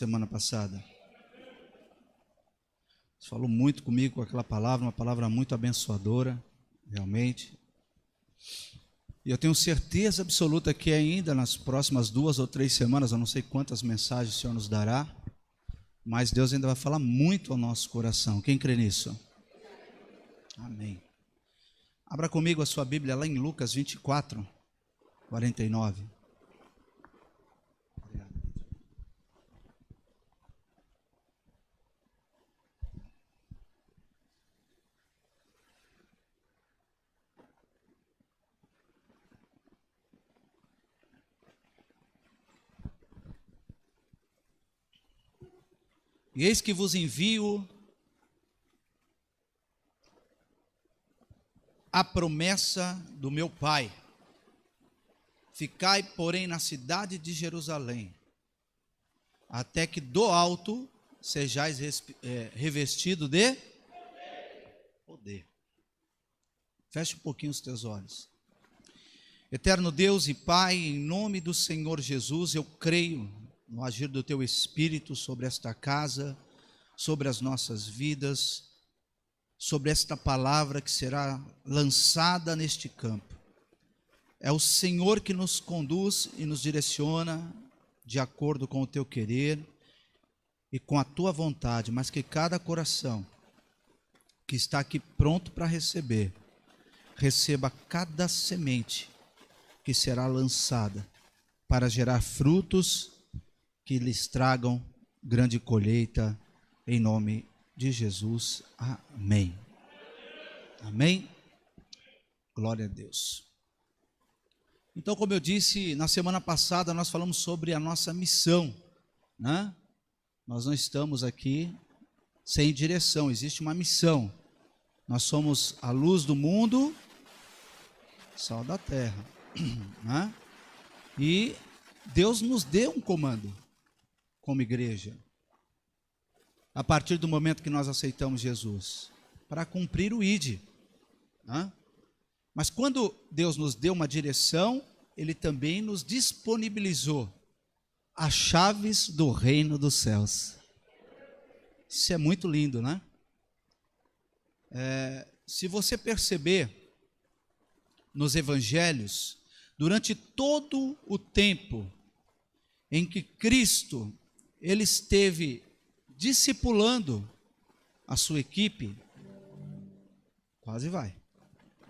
semana passada. Você falou muito comigo com aquela palavra, uma palavra muito abençoadora, realmente. E eu tenho certeza absoluta que ainda nas próximas 2 ou 3 semanas, eu não sei quantas mensagens o Senhor nos dará, mas Deus ainda vai falar muito ao nosso coração. Quem crê nisso? Amém. Abra comigo a sua Bíblia lá em Lucas 24, 49. E eis que vos envio a promessa do meu Pai. Ficai, porém, na cidade de Jerusalém, até que do alto sejais revestido de poder. Feche um pouquinho os teus olhos. Eterno Deus e Pai, em nome do Senhor Jesus, eu creio no agir do Teu Espírito sobre esta casa, sobre as nossas vidas, sobre esta palavra que será lançada neste campo. É o Senhor que nos conduz e nos direciona de acordo com o Teu querer e com a Tua vontade, mas que cada coração que está aqui pronto para receber, receba cada semente que será lançada para gerar frutos que lhes tragam grande colheita, em nome de Jesus. Amém. Amém. Glória a Deus. Então, como eu disse, na semana passada nós falamos sobre a nossa missão, né? Nós não estamos aqui sem direção, existe uma missão. Nós somos a luz do mundo, sal da terra, né? E Deus nos deu um comando como igreja, a partir do momento que nós aceitamos Jesus, para cumprir o ID, né? Mas quando Deus nos deu uma direção, Ele também nos disponibilizou as chaves do reino dos céus. Isso é muito lindo, né? Se você perceber nos evangelhos, durante todo o tempo em que Cristo ele esteve discipulando a sua equipe,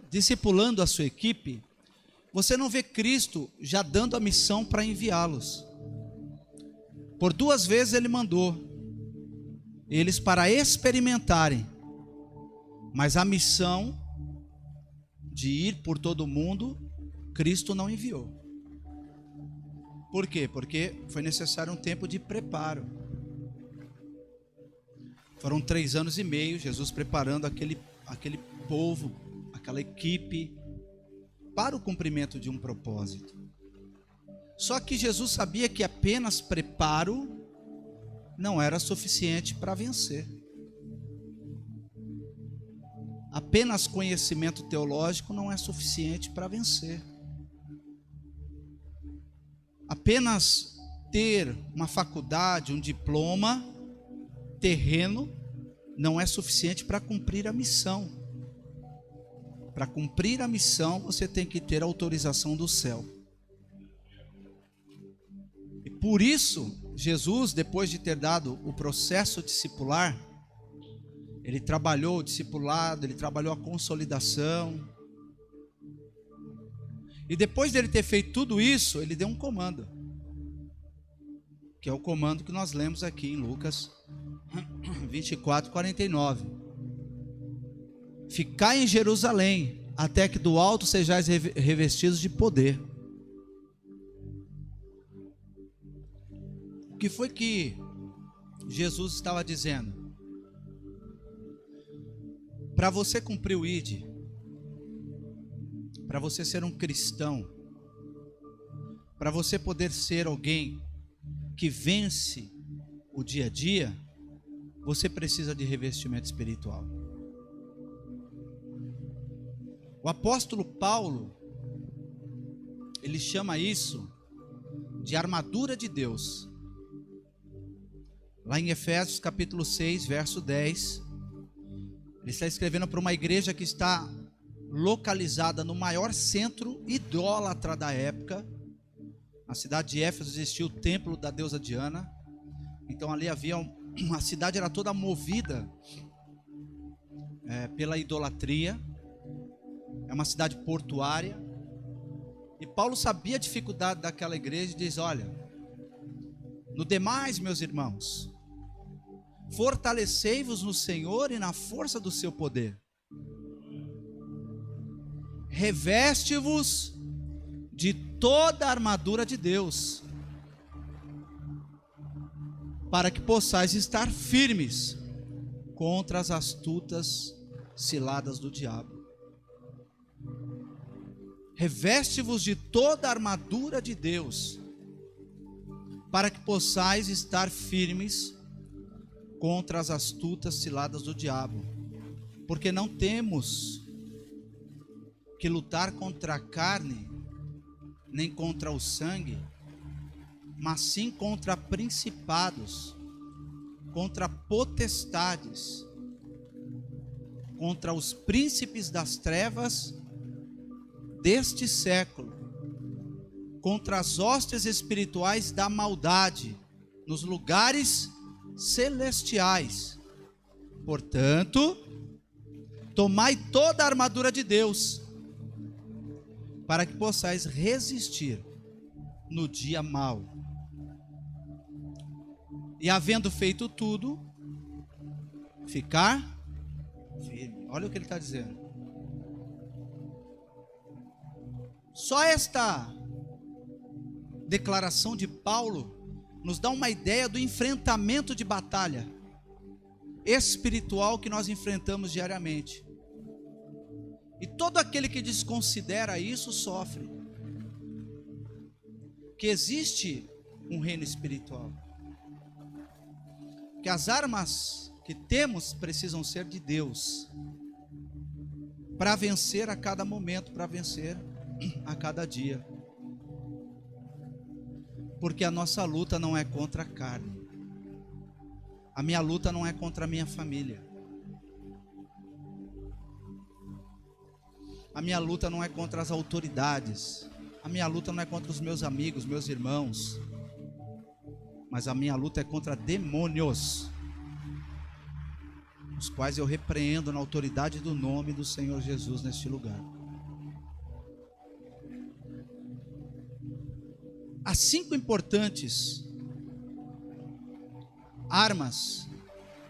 discipulando a sua equipe, você não vê Cristo já dando a missão para enviá-los. Por 2 vezes ele mandou eles para experimentarem, mas a missão de ir por todo o mundo, Cristo não enviou. Por quê? Porque foi necessário um tempo de preparo. Foram 3 anos e meio, Jesus preparando aquele povo, aquela equipe, para o cumprimento de um propósito. Só que Jesus sabia que apenas preparo não era suficiente para vencer. Apenas conhecimento teológico não é suficiente para vencer. Apenas ter uma faculdade, um diploma terreno, não é suficiente para cumprir a missão. Para cumprir a missão, você tem que ter autorização do céu. E por isso, Jesus, depois de ter dado o processo discipular, Ele trabalhou o discipulado, Ele trabalhou a consolidação. E depois dele ter feito tudo isso, Ele deu um comando, que é o comando que nós lemos aqui em Lucas 24, 49. Ficai em Jerusalém, até que do alto sejais revestidos de poder. O que foi que Jesus estava dizendo? Para você cumprir o ID, para você ser um cristão, para você poder ser alguém que vence o dia a dia, você precisa de revestimento espiritual. O apóstolo Paulo, ele chama isso de armadura de Deus. Lá em Efésios capítulo 6, verso 10, ele está escrevendo para uma igreja que está localizada no maior centro idólatra da época. Na cidade de Éfeso existia o templo da deusa Diana. Então ali havia a cidade era toda movida pela idolatria. É uma cidade portuária. E Paulo sabia a dificuldade daquela igreja e diz: olha, no demais, meus irmãos, fortalecei-vos no Senhor e na força do seu poder. Reveste-vos de toda a armadura de Deus, para que possais estar firmes contra as astutas ciladas do diabo. Reveste-vos de toda a armadura de Deus, para que possais estar firmes contra as astutas ciladas do diabo. Porque não temos que lutar contra a carne, nem contra o sangue, mas sim contra principados, contra potestades, contra os príncipes das trevas deste século, contra as hostes espirituais da maldade nos lugares celestiais. Portanto, tomai toda a armadura de Deus, para que possais resistir no dia mau. E havendo feito tudo, ficar firme. Olha o que ele está dizendo. Só esta declaração de Paulo nos dá uma ideia do enfrentamento de batalha espiritual que nós enfrentamos diariamente. E todo aquele que desconsidera isso sofre. Que existe um reino espiritual. Que as armas que temos precisam ser de Deus, para vencer a cada momento, para vencer a cada dia. Porque a nossa luta não é contra a carne. A minha luta não é contra a minha família. A minha luta não é contra as autoridades. A minha luta não é contra os meus amigos, meus irmãos. Mas a minha luta é contra demônios, os quais eu repreendo na autoridade do nome do Senhor Jesus neste lugar. Há 5 importantes armas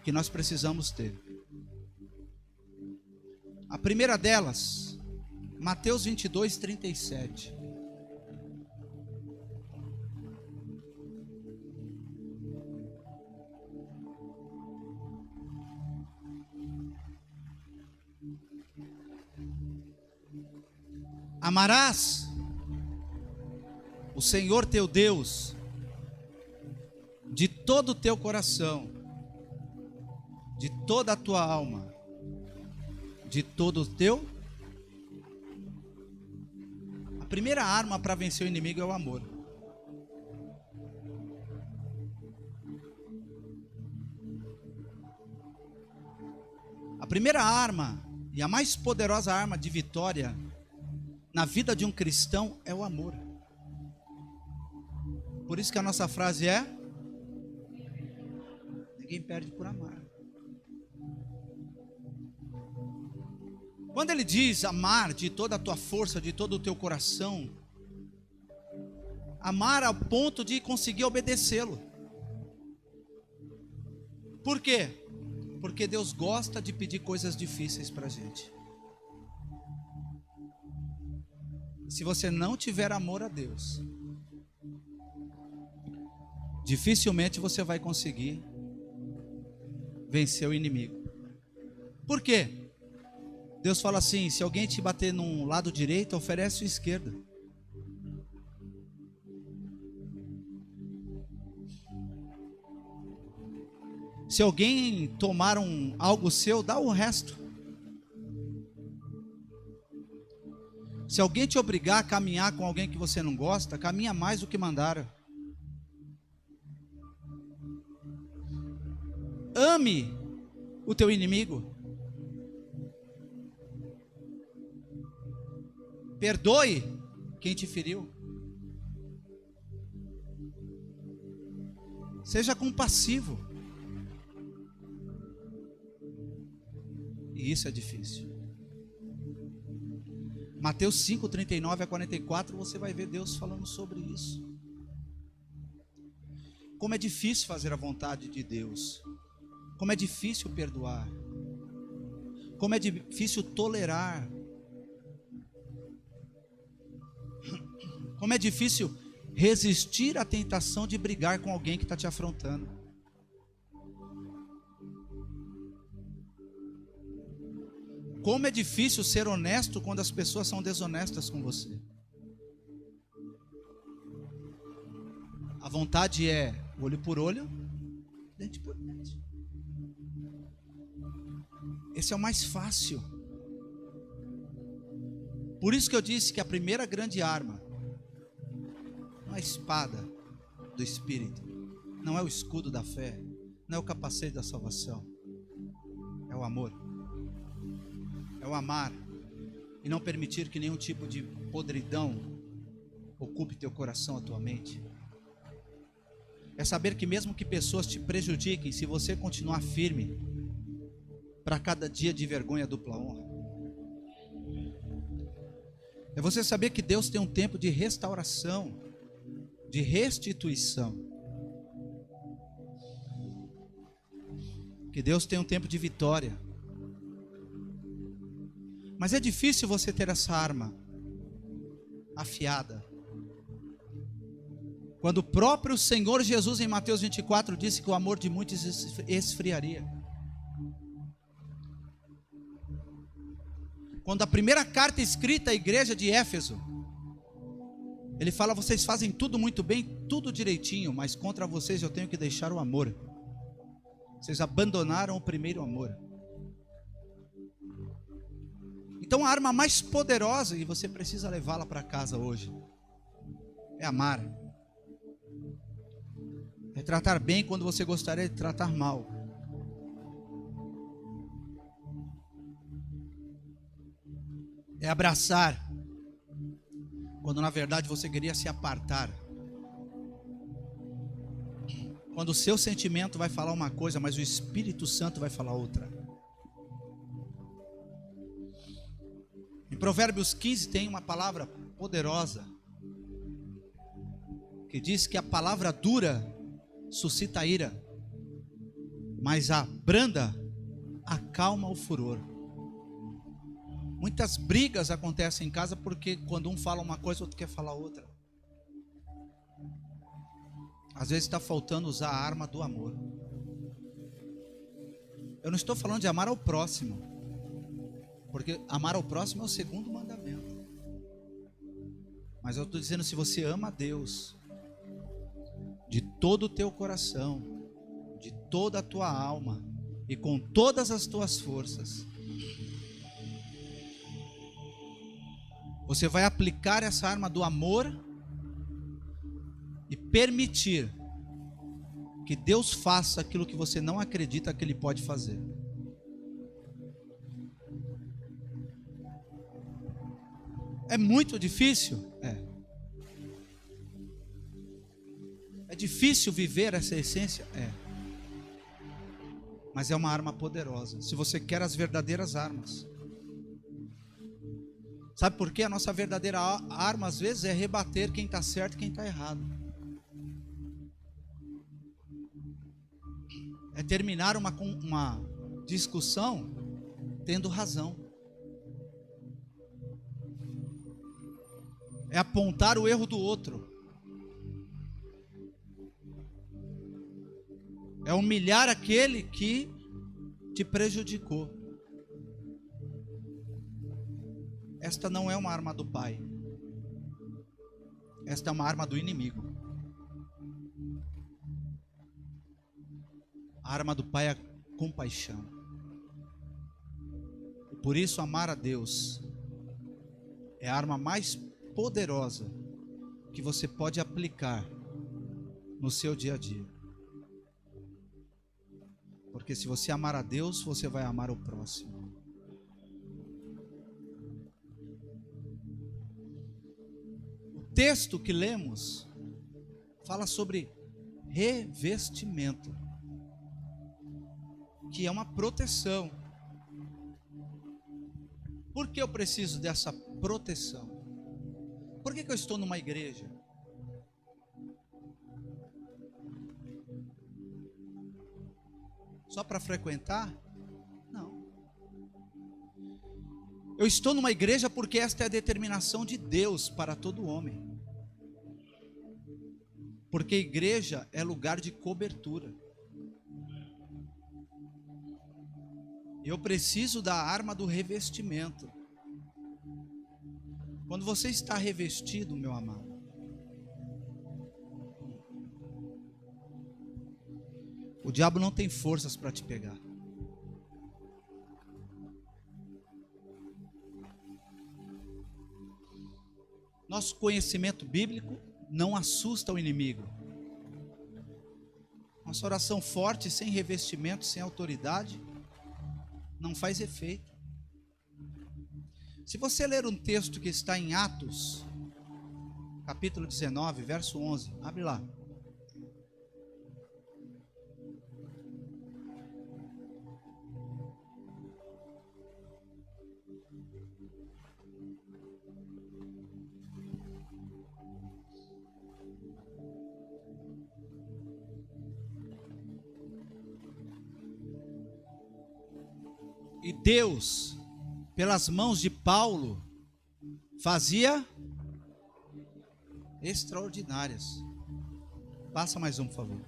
que nós precisamos ter. A primeira delas, Mateus 22, 37. Amarás o Senhor teu Deus de todo o teu coração, de toda a tua alma, de todo o teu. A primeira arma para vencer o inimigo é o amor. A primeira arma e a mais poderosa arma de vitória na vida de um cristão é o amor. Por isso que a nossa frase é: ninguém perde por amar. Quando ele diz amar de toda a tua força, de todo o teu coração, amar ao ponto de conseguir obedecê-lo. Por quê? Porque Deus gosta de pedir coisas difíceis para a gente. Se você não tiver amor a Deus, dificilmente você vai conseguir vencer o inimigo. Por quê? Deus fala assim: se alguém te bater no lado direito, oferece o esquerdo. Se alguém tomar algo seu, dá o resto. Se alguém te obrigar a caminhar com alguém que você não gosta, caminha mais do que mandaram. ame o teu inimigo. Perdoe quem te feriu. Seja compassivo. E isso é difícil. Mateus 5, 39 a 44, você vai ver Deus falando sobre isso. Como é difícil fazer a vontade de Deus. Como é difícil perdoar. Como é difícil tolerar. Como é difícil resistir à tentação de brigar com alguém que está te afrontando. Como é difícil ser honesto quando as pessoas são desonestas com você. A vontade é olho por olho, dente por dente. Esse é o mais fácil. Por isso que eu disse que a primeira grande arma não é a espada do Espírito, não é o escudo da fé, não é o capacete da salvação, é o amor. É o amar e não permitir que nenhum tipo de podridão ocupe teu coração, a tua mente. É saber que mesmo que pessoas te prejudiquem, se você continuar firme, para cada dia de vergonha dupla honra. É você saber que Deus tem um tempo de restauração, de restituição. Que Deus tem um tempo de vitória. Mas é difícil você ter essa arma afiada. Quando o próprio Senhor Jesus em Mateus 24 disse que o amor de muitos esfriaria. Quando a primeira carta escrita à igreja de Éfeso, ele fala: vocês fazem tudo muito bem, tudo direitinho, mas contra vocês eu tenho que deixar o amor. Vocês abandonaram o primeiro amor. Então a arma mais poderosa, e você precisa levá-la para casa hoje, é amar. É tratar bem quando você gostaria de tratar mal. É abraçar quando na verdade você queria se apartar. Quando o seu sentimento vai falar uma coisa, mas o Espírito Santo vai falar outra. Em Provérbios 15 tem uma palavra poderosa que diz que a palavra dura suscita ira, mas a branda acalma o furor. Muitas brigas acontecem em casa porque quando um fala uma coisa, o outro quer falar outra. Às vezes está faltando usar a arma do amor. Eu não estou falando de amar ao próximo, porque amar ao próximo é o segundo mandamento. Mas eu estou dizendo, se você ama a Deus de todo o teu coração, de toda a tua alma e com todas as tuas forças, você vai aplicar essa arma do amor e permitir que Deus faça aquilo que você não acredita que Ele pode fazer. É muito difícil? É difícil viver essa essência? Mas é uma arma poderosa, se você quer as verdadeiras armas. Sabe por quê? A nossa verdadeira arma às vezes é rebater quem está certo e quem está errado. É terminar uma discussão tendo razão. É apontar o erro do outro. É humilhar aquele que te prejudicou. Esta não é uma arma do Pai. Esta é uma arma do inimigo. A arma do Pai é a compaixão. E por isso amar a Deus é a arma mais poderosa que você pode aplicar no seu dia a dia. Porque Porque se você amar a Deus, você vai amar o próximo. O texto que lemos fala sobre revestimento, que é uma proteção. Por que eu preciso dessa proteção? Por que eu estou numa igreja? Só para frequentar? Não. Eu estou numa igreja porque esta é a determinação de Deus para todo homem. Porque igreja é lugar de cobertura. Eu preciso da arma do revestimento. Quando você está revestido, meu amado, o diabo não tem forças para te pegar. Nosso conhecimento bíblico não assusta o inimigo. Nossa oração forte, sem revestimento, sem autoridade, não faz efeito. Se você ler um texto que está em Atos, capítulo 19, verso 11, abre lá. E Deus, pelas mãos de Paulo, fazia extraordinárias. Passa mais um, por favor.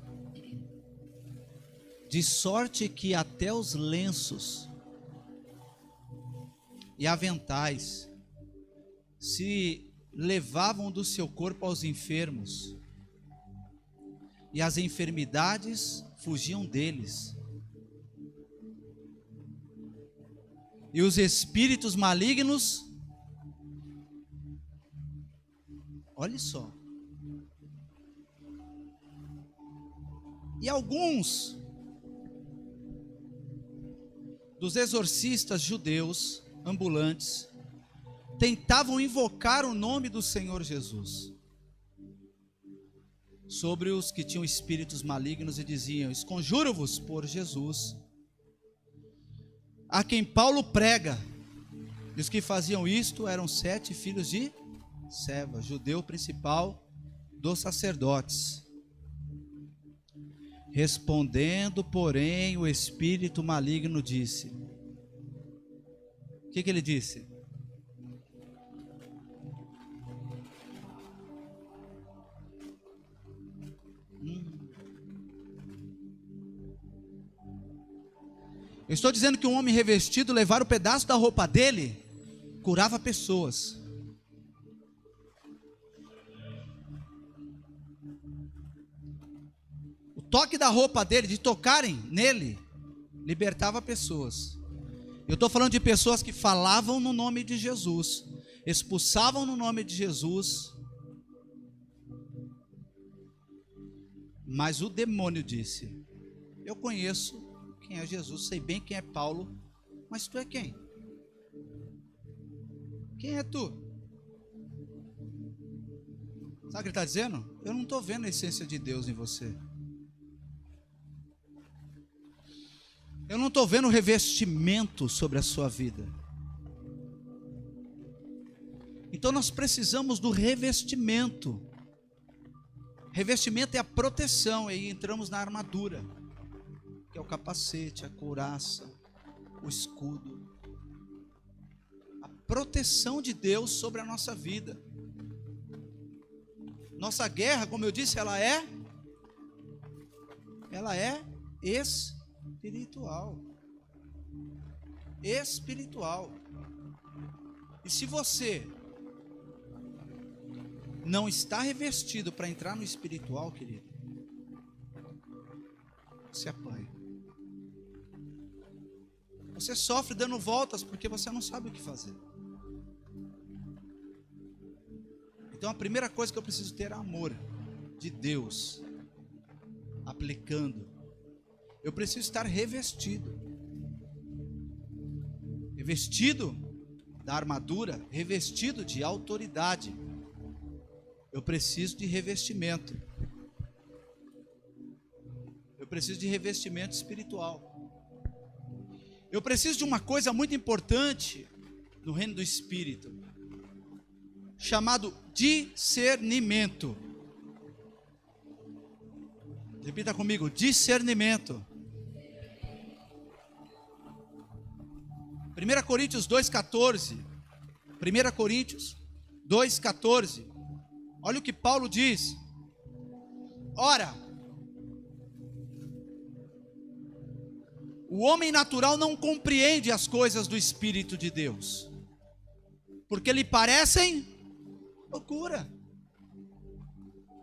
De sorte que até os lenços e aventais se levavam do seu corpo aos enfermos, e as enfermidades fugiam deles. E os espíritos malignos, olha só, e alguns dos exorcistas judeus ambulantes tentavam invocar o nome do Senhor Jesus sobre os que tinham espíritos malignos e diziam: esconjuro-vos por Jesus, a quem Paulo prega. E os que faziam isto eram 7 filhos de Seva, judeu principal dos sacerdotes. Respondendo, porém, o espírito maligno disse: o que ele disse? Eu estou dizendo que um homem revestido, levar o pedaço da roupa dele, curava pessoas. O toque da roupa dele, de tocarem nele, libertava pessoas. Eu estou falando de pessoas que falavam no nome de Jesus, expulsavam no nome de Jesus, mas o demônio disse: eu conheço quem é Jesus, sei bem quem é Paulo, mas tu é quem? Quem é tu? Sabe o que ele está dizendo? Eu não estou vendo a essência de Deus em você. Eu não estou vendo o revestimento sobre a sua vida. Então nós precisamos do revestimento. Revestimento é a proteção, e aí entramos na armadura, que é o capacete, a couraça, o escudo. A proteção de Deus sobre a nossa vida. Nossa guerra, como eu disse, ela é espiritual. Espiritual. E se você não está revestido para entrar no espiritual, querido, você apanha. Você sofre dando voltas porque você não sabe o que fazer. Então a primeira coisa que eu preciso ter é amor de Deus, aplicando. Eu preciso estar revestido. Revestido da armadura, revestido de autoridade. Eu preciso de revestimento. Eu preciso de revestimento espiritual. Eu preciso de uma coisa muito importante no reino do Espírito, chamado discernimento. Repita comigo: discernimento. 1 Coríntios 2,14. 1 Coríntios 2,14. Olha o que Paulo diz. Ora, o homem natural não compreende as coisas do Espírito de Deus, porque lhe parecem loucura.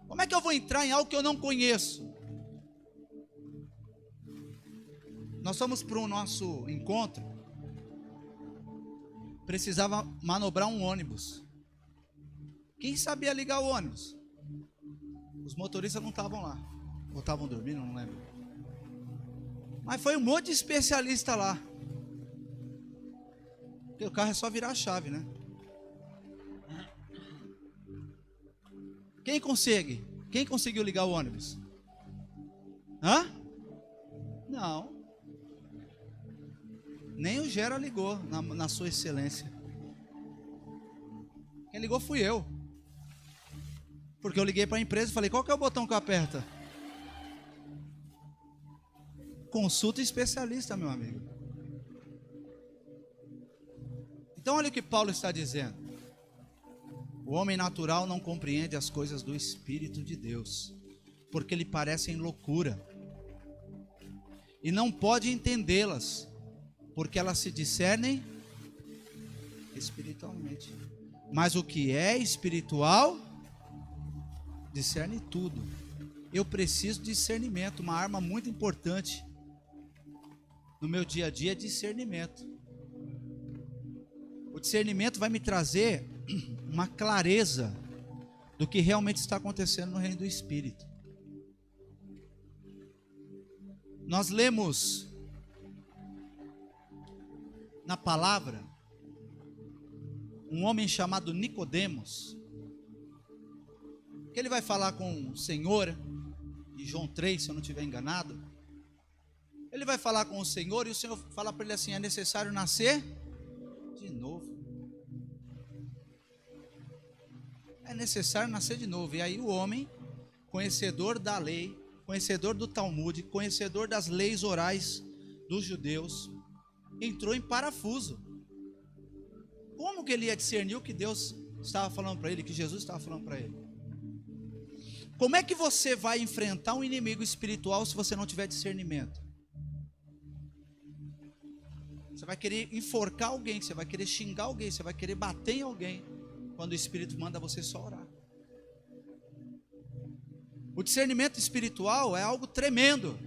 Como é que eu vou entrar em algo que eu não conheço? Nós fomos para o nosso encontro, precisava manobrar um ônibus. Quem sabia ligar o ônibus? Os motoristas não estavam lá, ou estavam dormindo, não lembro. Mas foi um monte de especialista lá. Porque o carro é só virar a chave, né? Quem consegue? Quem conseguiu ligar o ônibus? Hã? Não. Nem o Gera ligou na sua excelência. Quem ligou fui eu. Porque eu liguei para a empresa e falei: qual que é o botão que aperta? Consulta especialista, meu amigo. Então olha o que Paulo está dizendo. O homem natural não compreende as coisas do Espírito de Deus, porque lhe parecem loucura, e não pode entendê-las, porque elas se discernem espiritualmente. Mas o que é espiritual discerne tudo. Eu preciso de discernimento. Uma arma muito importante no meu dia a dia é discernimento. O discernimento vai me trazer uma clareza do que realmente está acontecendo no reino do Espírito. Nós lemos na palavra um homem chamado Nicodemos, que ele vai falar com o Senhor, em João 3, se eu não estiver enganado. Ele vai falar com o Senhor e o Senhor fala para ele assim: é necessário nascer de novo. É necessário nascer de novo. E aí o homem, conhecedor da lei, conhecedor do Talmud, conhecedor das leis orais dos judeus, entrou em parafuso. Como que ele ia discernir o que Deus estava falando para ele, que Jesus estava falando para ele? Como é que você vai enfrentar um inimigo espiritual se você não tiver discernimento? Você vai querer enforcar alguém, você vai querer xingar alguém, você vai querer bater em alguém, quando o Espírito manda você só orar. O discernimento espiritual é algo tremendo,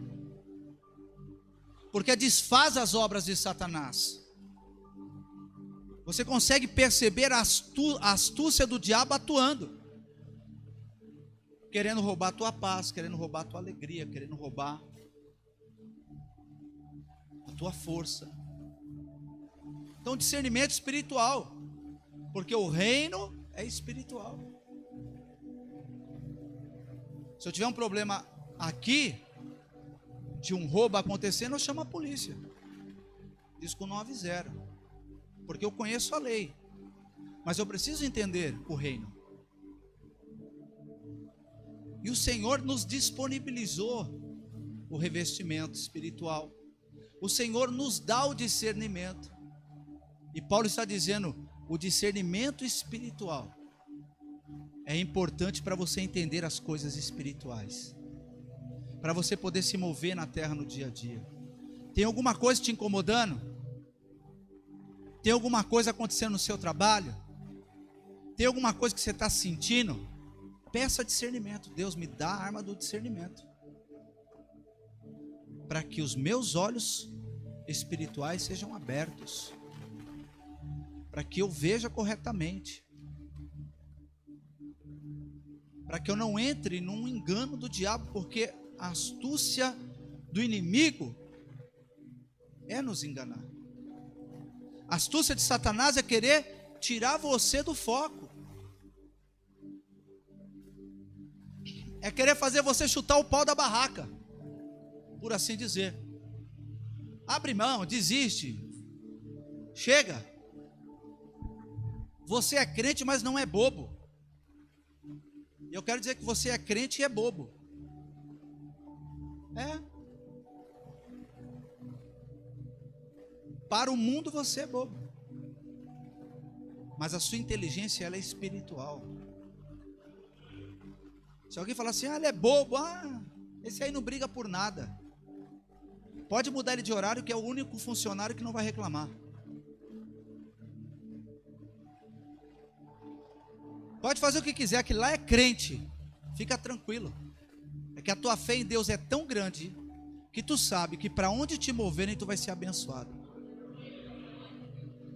porque desfaz as obras de Satanás. Você consegue perceber a astúcia do diabo atuando, querendo roubar a tua paz, querendo roubar a tua alegria, querendo roubar a tua força. Então, discernimento espiritual, porque o reino é espiritual. Se eu tiver um problema aqui, de um roubo acontecendo, eu chamo a polícia. Disco 90, porque eu conheço a lei, mas eu preciso entender o reino. E o Senhor nos disponibilizou o revestimento espiritual. O Senhor nos dá o discernimento. E Paulo está dizendo: o discernimento espiritual é importante para você entender as coisas espirituais, para você poder se mover na terra no dia a dia. Tem alguma coisa te incomodando? Tem alguma coisa acontecendo no seu trabalho? Tem alguma coisa que você está sentindo? Peça discernimento. Deus, me dá a arma do discernimento, para que os meus olhos espirituais sejam abertos, para que eu veja corretamente, para que eu não entre num engano do diabo, porque a astúcia do inimigo é nos enganar. A astúcia de Satanás é querer tirar você do foco. É querer fazer você chutar o pau da barraca, por assim dizer. Abre mão, desiste. Chega. Você é crente, mas não é bobo. Eu quero dizer que você é crente e é bobo. Para o mundo você é bobo. Mas a sua inteligência, ela é espiritual. Se alguém falar assim, ele é bobo, esse aí não briga por nada. Pode mudar ele de horário, que é o único funcionário que não vai reclamar. Pode fazer o que quiser, que lá é crente. Fica tranquilo. É que a tua fé em Deus é tão grande que tu sabe que para onde te moverem tu vai ser abençoado.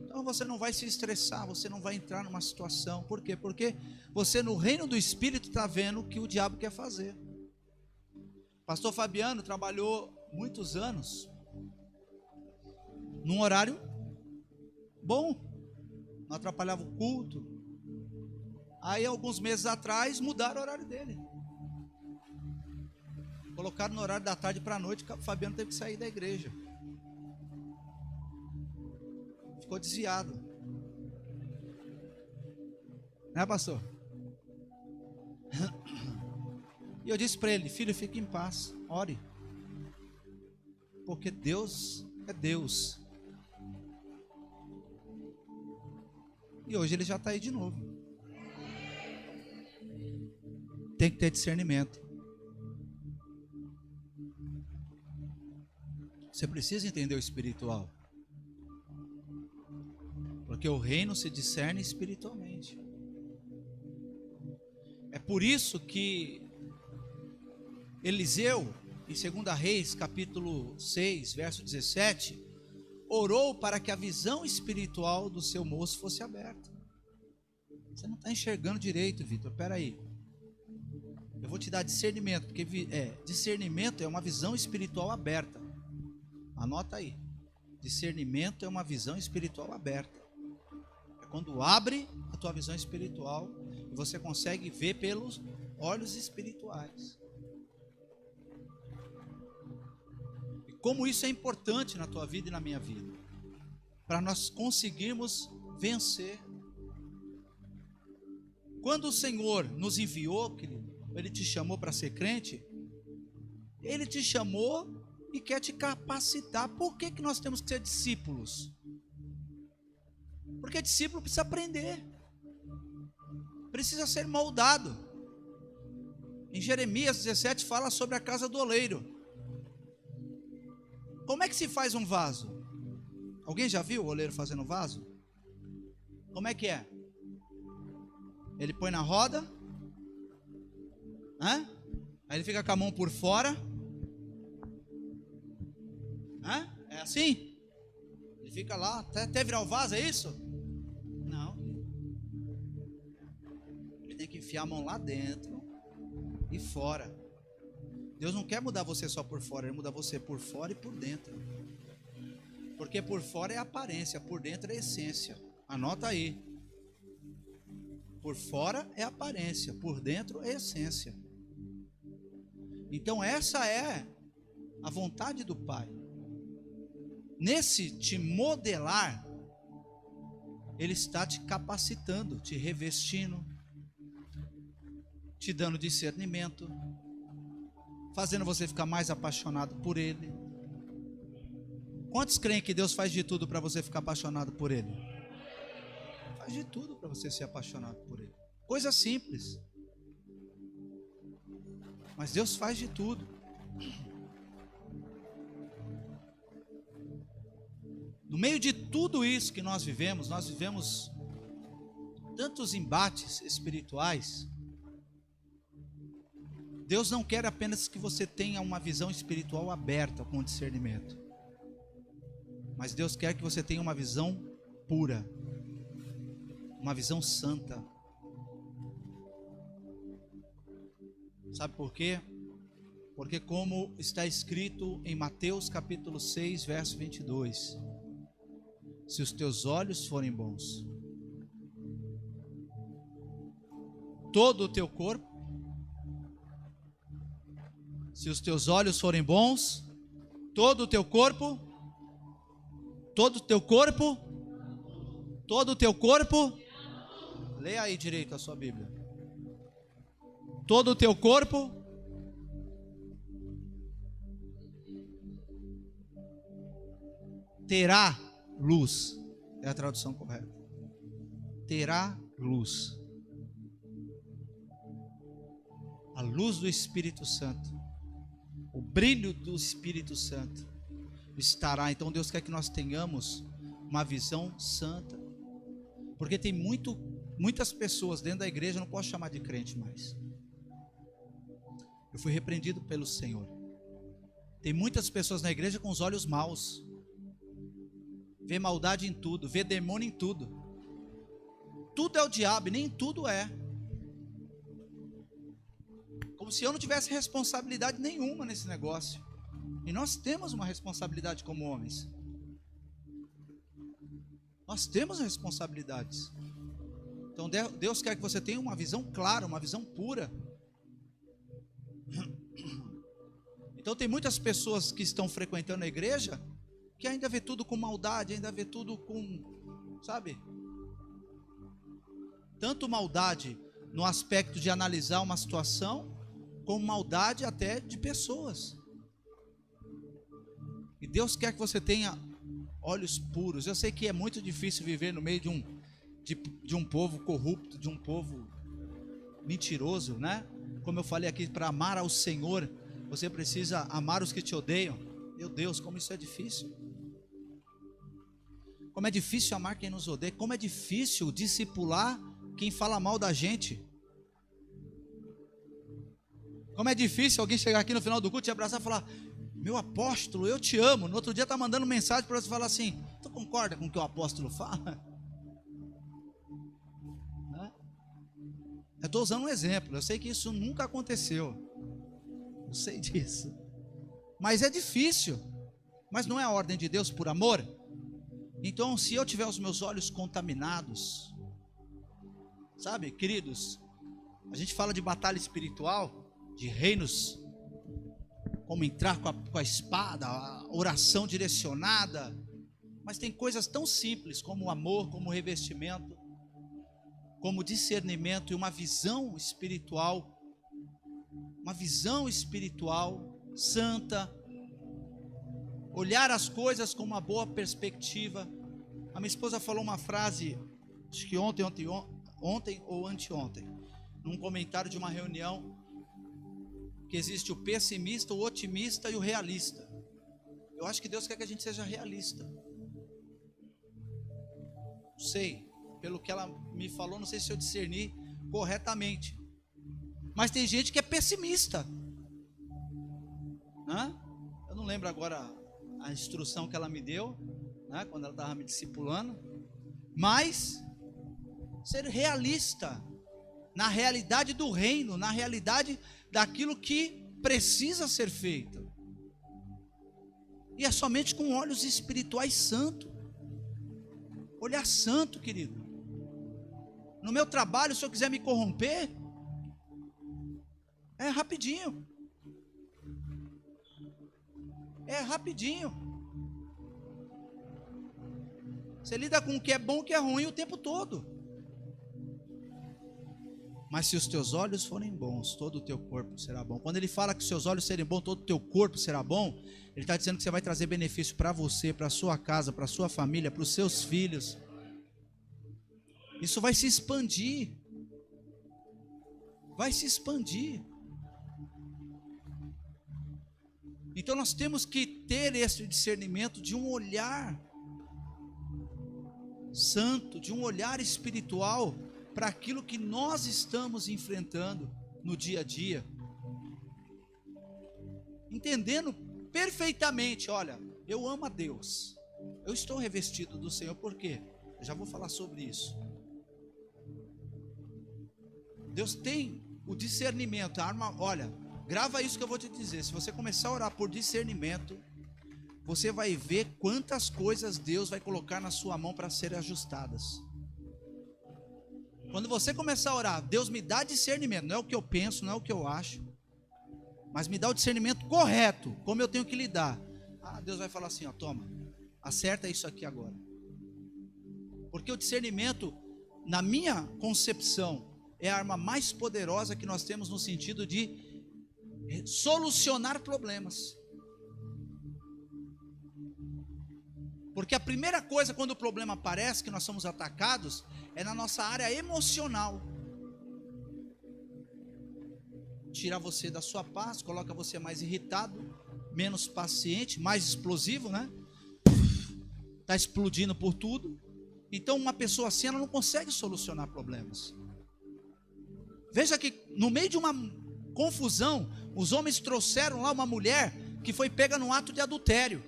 Então você não vai se estressar, você não vai entrar numa situação. Por quê? Porque você no reino do Espírito está vendo o que o diabo quer fazer. Pastor Fabiano trabalhou muitos anos num horário bom, não atrapalhava o culto. Aí alguns meses atrás mudaram o horário dele, colocaram no horário da tarde para a noite. O Fabiano teve que sair da igreja, ficou desviado, né, pastor? E eu disse para ele: filho, fique em paz, ore, porque Deus é Deus. E hoje ele já está aí de novo. Tem que ter discernimento. Você precisa entender o espiritual, porque o reino se discerne espiritualmente. É por isso que Eliseu, em 2 Reis, capítulo 6, verso 17, orou para que a visão espiritual do seu moço fosse aberta. Você não está enxergando direito, Vitor, espera aí. Eu vou te dar discernimento, porque discernimento é uma visão espiritual aberta. Anota aí. Discernimento é uma visão espiritual aberta. É quando abre a tua visão espiritual e você consegue ver pelos olhos espirituais. E como isso é importante na tua vida e na minha vida, para nós conseguirmos vencer. Quando o Senhor nos enviou, querido, Ele te chamou para ser crente, Ele te chamou e quer te capacitar. Por que nós temos que ser discípulos? Porque discípulo precisa aprender, precisa ser moldado. Em Jeremias 17 fala sobre a casa do oleiro. Como é que se faz um vaso? Alguém já viu o oleiro fazendo vaso? Como é que é? Ele põe na roda, aí ele fica com a mão por fora, é assim? Ele fica lá até virar o vaso, é isso? Não. Ele tem que enfiar a mão lá dentro e fora. Deus não quer mudar você só por fora, Ele muda você por fora e por dentro. Porque por fora é aparência, por dentro é essência. Anota aí. Por fora é aparência, por dentro é essência. Então essa é a vontade do Pai. Nesse te modelar, Ele está te capacitando, te revestindo, te dando discernimento, fazendo você ficar mais apaixonado por Ele. Quantos creem que Deus faz de tudo para você ficar apaixonado por Ele? Faz de tudo para você ser apaixonado por Ele. Coisa simples, mas Deus faz de tudo. No meio de tudo isso que nós vivemos tantos embates espirituais. Deus não quer apenas que você tenha uma visão espiritual aberta com discernimento, mas Deus quer que você tenha uma visão pura, uma visão santa. Sabe por quê? Porque como está escrito em Mateus capítulo 6, verso 22, se os teus olhos forem bons, todo o teu corpo, se os teus olhos forem bons, todo o teu corpo, todo o teu corpo, todo o teu corpo, leia aí direito a sua Bíblia, todo o teu corpo terá luz, é a tradução correta, terá luz, a luz do Espírito Santo, o brilho do Espírito Santo estará. Então Deus quer que nós tenhamos uma visão santa, porque tem muitas pessoas dentro da igreja, eu não posso chamar de crente mais, eu fui repreendido pelo Senhor. Tem muitas pessoas na igreja com os olhos maus, vê maldade em tudo, vê demônio em tudo, tudo é o diabo e nem tudo é, como se eu não tivesse responsabilidade nenhuma nesse negócio. E nós temos uma responsabilidade como homens, nós temos responsabilidades. Então Deus quer que você tenha uma visão clara, uma visão pura. Então tem muitas pessoas que estão frequentando a igreja que ainda vê tudo com maldade, ainda vê tudo com, sabe? Tanto maldade no aspecto de analisar uma situação, como maldade até de pessoas. E Deus quer que você tenha olhos puros. Eu sei que é muito difícil viver no meio de um povo corrupto, de um povo mentiroso, né? Como eu falei aqui, para amar ao Senhor, você precisa amar os que te odeiam. Meu Deus, como isso é difícil. Como é difícil amar quem nos odeia. Como é difícil discipular quem fala mal da gente. Como é difícil alguém chegar aqui no final do culto, te abraçar e falar: meu apóstolo, eu te amo. No outro dia está mandando mensagem para você falar assim: tu concorda com o que o apóstolo fala? Eu estou usando um exemplo. Eu sei que isso nunca aconteceu, eu sei disso, mas é difícil. Mas não é a ordem de Deus por amor? Então, se eu tiver os meus olhos contaminados, sabe, queridos, a gente fala de batalha espiritual, de reinos, como entrar com a espada, a oração direcionada, mas tem coisas tão simples como o amor, como o revestimento, como discernimento e uma visão espiritual santa, olhar as coisas com uma boa perspectiva. A minha esposa falou uma frase, acho que ontem ou anteontem, num comentário de uma reunião, que existe o pessimista, o otimista e o realista. Eu acho que Deus quer que a gente seja realista. Não sei, pelo que ela me falou, não sei se eu discerni corretamente, mas tem gente que é pessimista, né? Eu não lembro agora a instrução que ela me deu, né, quando ela estava me discipulando, mas ser realista na realidade do reino, na realidade daquilo que precisa ser feito, e é somente com olhos espirituais santos, olhar santo, querido. No meu trabalho, se eu quiser me corromper, é rapidinho, você lida com o que é bom e o que é ruim o tempo todo. Mas se os teus olhos forem bons, todo o teu corpo será bom. Quando ele fala que os seus olhos serem bons, todo o teu corpo será bom, ele está dizendo que você vai trazer benefício para você, para a sua casa, para a sua família, para os seus filhos. Isso vai se expandir. Vai se expandir. Então nós temos que ter esse discernimento de um olhar santo, de um olhar espiritual para aquilo que nós estamos enfrentando no dia a dia, entendendo perfeitamente: olha, eu amo a Deus, eu estou revestido do Senhor. Por quê? Eu já vou falar sobre isso. Deus tem o discernimento, a arma. Olha, Grava isso que eu vou te dizer. Se você começar a orar por discernimento, você vai ver quantas coisas Deus vai colocar na sua mão para serem ajustadas. Quando você começar a orar, Deus me dá discernimento, não é o que eu penso, não é o que eu acho, mas me dá o discernimento correto, como eu tenho que lidar. Deus vai falar assim, ó, toma, acerta isso aqui agora. Porque o discernimento, na minha concepção, é a arma mais poderosa que nós temos no sentido de solucionar problemas. Porque a primeira coisa quando o problema aparece, que nós somos atacados, é na nossa área emocional. Tira você da sua paz, coloca você mais irritado, menos paciente, mais explosivo, né? Está explodindo por tudo. Então uma pessoa assim, ela não consegue solucionar problemas. Veja que no meio de uma confusão, os homens trouxeram lá uma mulher que foi pega no ato de adultério.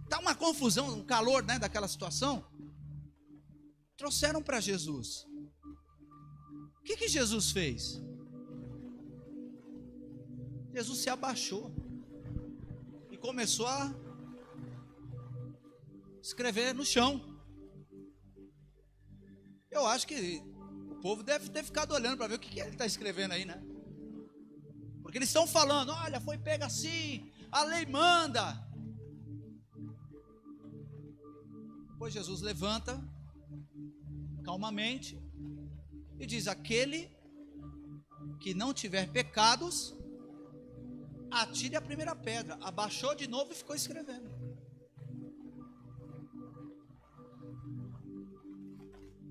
Está uma confusão, um calor, né, daquela situação. Trouxeram para Jesus. O que Jesus fez? Jesus se abaixou e começou a escrever no chão. Eu acho que o povo deve ter ficado olhando para ver o que ele está escrevendo aí, né? Porque eles estão falando, olha, foi pega assim, a lei manda. Depois Jesus levanta calmamente e diz: aquele que não tiver pecados, atire a primeira pedra. Abaixou de novo e ficou escrevendo.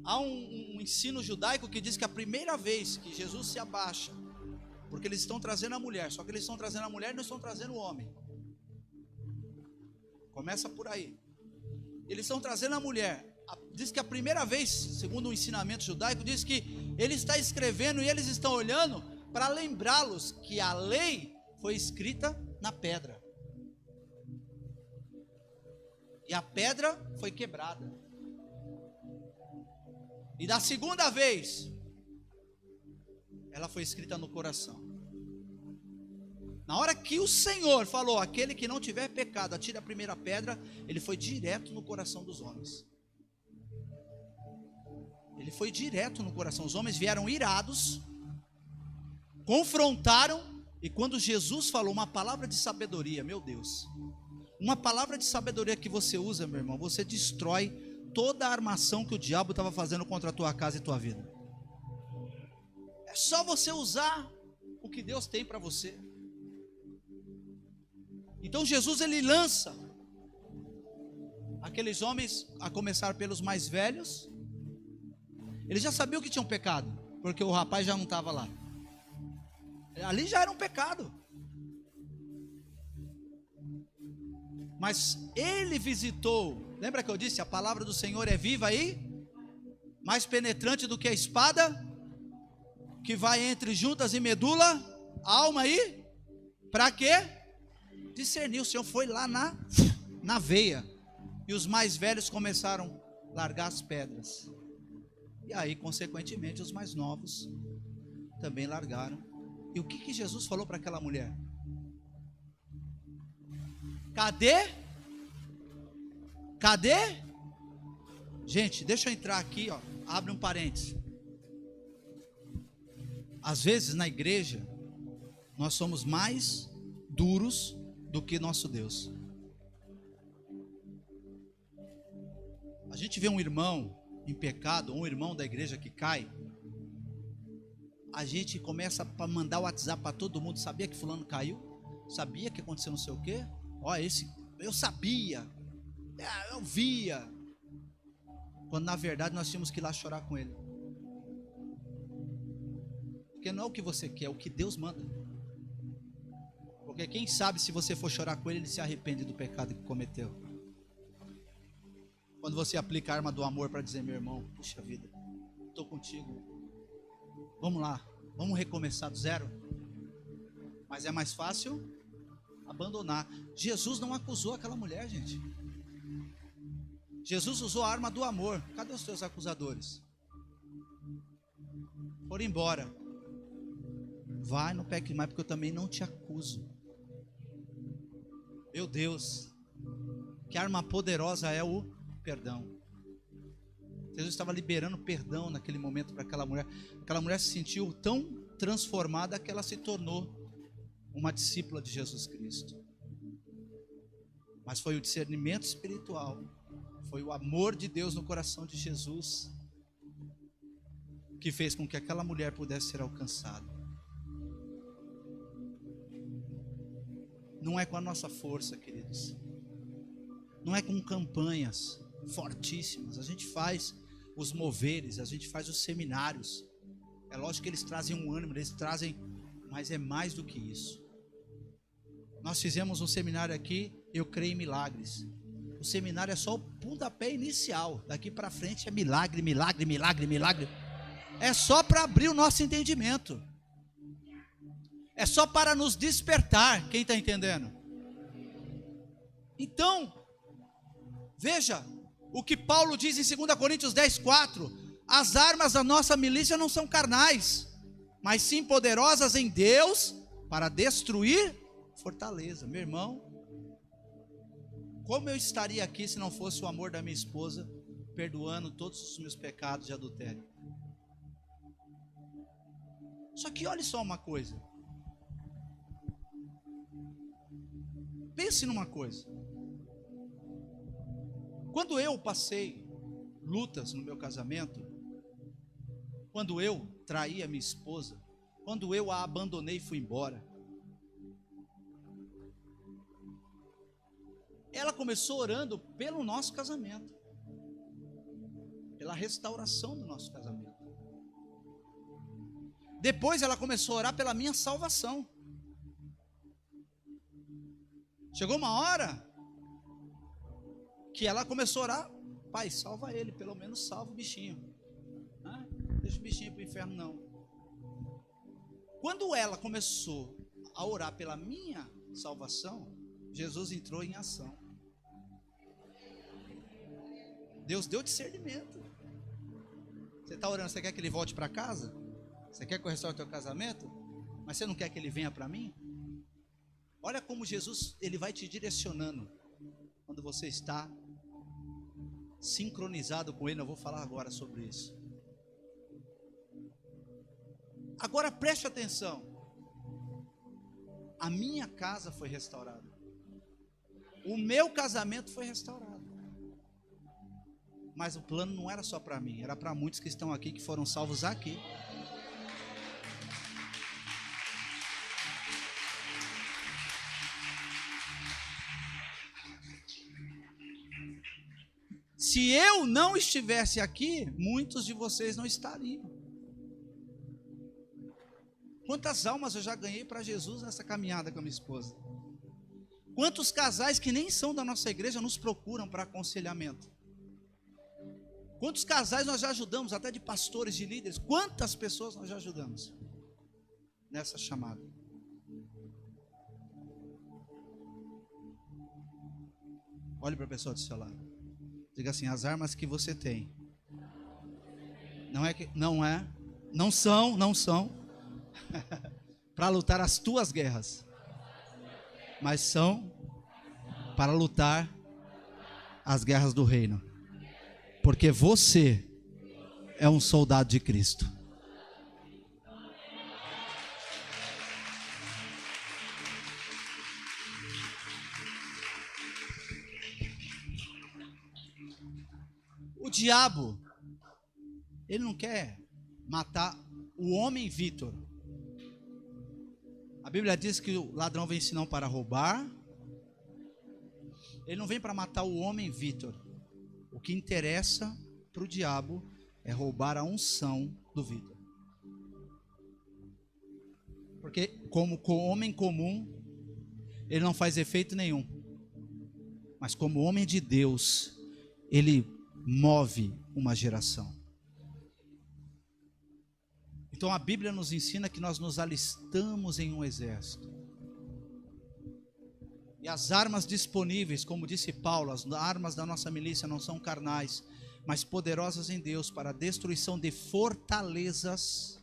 Há um ensino judaico que diz que a primeira vez que Jesus se abaixa, porque eles estão trazendo a mulher, só que eles estão trazendo a mulher e não estão trazendo o homem. Começa por aí. Eles estão trazendo a mulher. Diz que a primeira vez, segundo o ensinamento judaico, diz que ele está escrevendo e eles estão olhando para lembrá-los que a lei foi escrita na pedra. E a pedra foi quebrada. E da segunda vez, ela foi escrita no coração. Na hora que o Senhor falou, aquele que não tiver pecado, atire a primeira pedra, ele foi direto no coração dos homens. Ele foi direto no coração. Os homens vieram irados, confrontaram, e quando Jesus falou uma palavra de sabedoria, meu Deus, uma palavra de sabedoria que você usa, meu irmão, você destrói toda a armação que o diabo estava fazendo contra a tua casa e tua vida. É só você usar o que Deus tem para você. Então Jesus, ele lança aqueles homens, a começar pelos mais velhos. Eles já sabiam que tinham pecado, porque o rapaz já não estava lá. Ali já era um pecado. Mas ele visitou. Lembra que eu disse, a palavra do Senhor é viva aí, mais penetrante do que a espada, que vai entre juntas e medula, alma aí, para quê? Discernir. O Senhor foi lá na veia. E os mais velhos começaram a largar as pedras. E aí, consequentemente, os mais novos também largaram. E o que Jesus falou para aquela mulher? Cadê? Gente, deixa eu entrar aqui, ó. Abre um parênteses. Às vezes na igreja nós somos mais duros do que nosso Deus. A gente vê um irmão em pecado, ou um irmão da igreja que cai, a gente começa a mandar o WhatsApp para todo mundo. Sabia que fulano caiu? Sabia que aconteceu não sei o quê? Ó, esse, eu sabia, eu via. Quando na verdade nós tínhamos que ir lá chorar com ele. Porque não é o que você quer, é o que Deus manda. Porque quem sabe, se você for chorar com ele, ele se arrepende do pecado que cometeu. Quando você aplica a arma do amor para dizer: meu irmão, puxa vida, estou contigo, vamos lá, vamos recomeçar do zero. Mas é mais fácil abandonar. Jesus não acusou aquela mulher, gente. Jesus usou a arma do amor. Cadê os teus acusadores? Foram embora. Vai, não peque mais, porque eu também não te acuso. Meu Deus, que arma poderosa é o perdão. Jesus estava liberando perdão naquele momento para aquela mulher. Aquela mulher se sentiu tão transformada que ela se tornou uma discípula de Jesus Cristo. Mas foi o discernimento espiritual, foi o amor de Deus no coração de Jesus que fez com que aquela mulher pudesse ser alcançada. Não é com a nossa força, queridos. Não é com campanhas fortíssimas. A gente faz os moveres, a gente faz os seminários. É lógico que eles trazem um ânimo, eles trazem, mas é mais do que isso. Nós fizemos um seminário aqui, Eu Creio em Milagres. O seminário é só o pontapé inicial. Daqui para frente é milagre, milagre, milagre, milagre. É só para abrir o nosso entendimento. É só para nos despertar. Quem está entendendo? Então, veja o que Paulo diz em 2 Coríntios 10:4. As armas da nossa milícia não são carnais, mas sim poderosas em Deus para destruir fortaleza. Meu irmão, como eu estaria aqui se não fosse o amor da minha esposa perdoando todos os meus pecados de adultério? Só que olhe só uma coisa. Pense numa coisa. Quando eu passei lutas no meu casamento, quando eu traí a minha esposa, quando eu a abandonei e fui embora, ela começou orando pelo nosso casamento, pela restauração do nosso casamento. Depois ela começou a orar pela minha salvação. Chegou uma hora que ela começou a orar: Pai, salva ele, pelo menos salva o bichinho. Deixa o bichinho para o inferno não. Quando ela começou a orar pela minha salvação, Jesus entrou em ação. Deus deu discernimento. Você está orando, você quer que ele volte para casa? Você quer que eu restaure o teu casamento? Mas você não quer que ele venha para mim? Olha como Jesus, ele vai te direcionando quando você está sincronizado com ele. Eu vou falar agora sobre isso. Agora preste atenção. A minha casa foi restaurada. O meu casamento foi restaurado. Mas o plano não era só para mim, era para muitos que estão aqui, que foram salvos aqui. Se eu não estivesse aqui, muitos de vocês não estariam. Quantas almas eu já ganhei para Jesus nessa caminhada com a minha esposa? Quantos casais que nem são da nossa igreja nos procuram para aconselhamento? Quantos casais nós já ajudamos, até de pastores, de líderes? Quantas pessoas nós já ajudamos nessa chamada? Olhe para a pessoa do seu lado. Diga assim: as armas que você tem não são para lutar as tuas guerras, mas são para lutar as guerras do reino. Porque você é um soldado de Cristo. O diabo, ele não quer matar o homem Vitor. A Bíblia diz que o ladrão vem senão para roubar. Ele não vem para matar o homem Vitor. O que interessa para o diabo é roubar a unção do Vitor. Porque como homem comum, ele não faz efeito nenhum. Mas como homem de Deus, ele move uma geração. Então a Bíblia nos ensina que nós nos alistamos em um exército. E as armas disponíveis, como disse Paulo, as armas da nossa milícia não são carnais, mas poderosas em Deus para a destruição de fortalezas.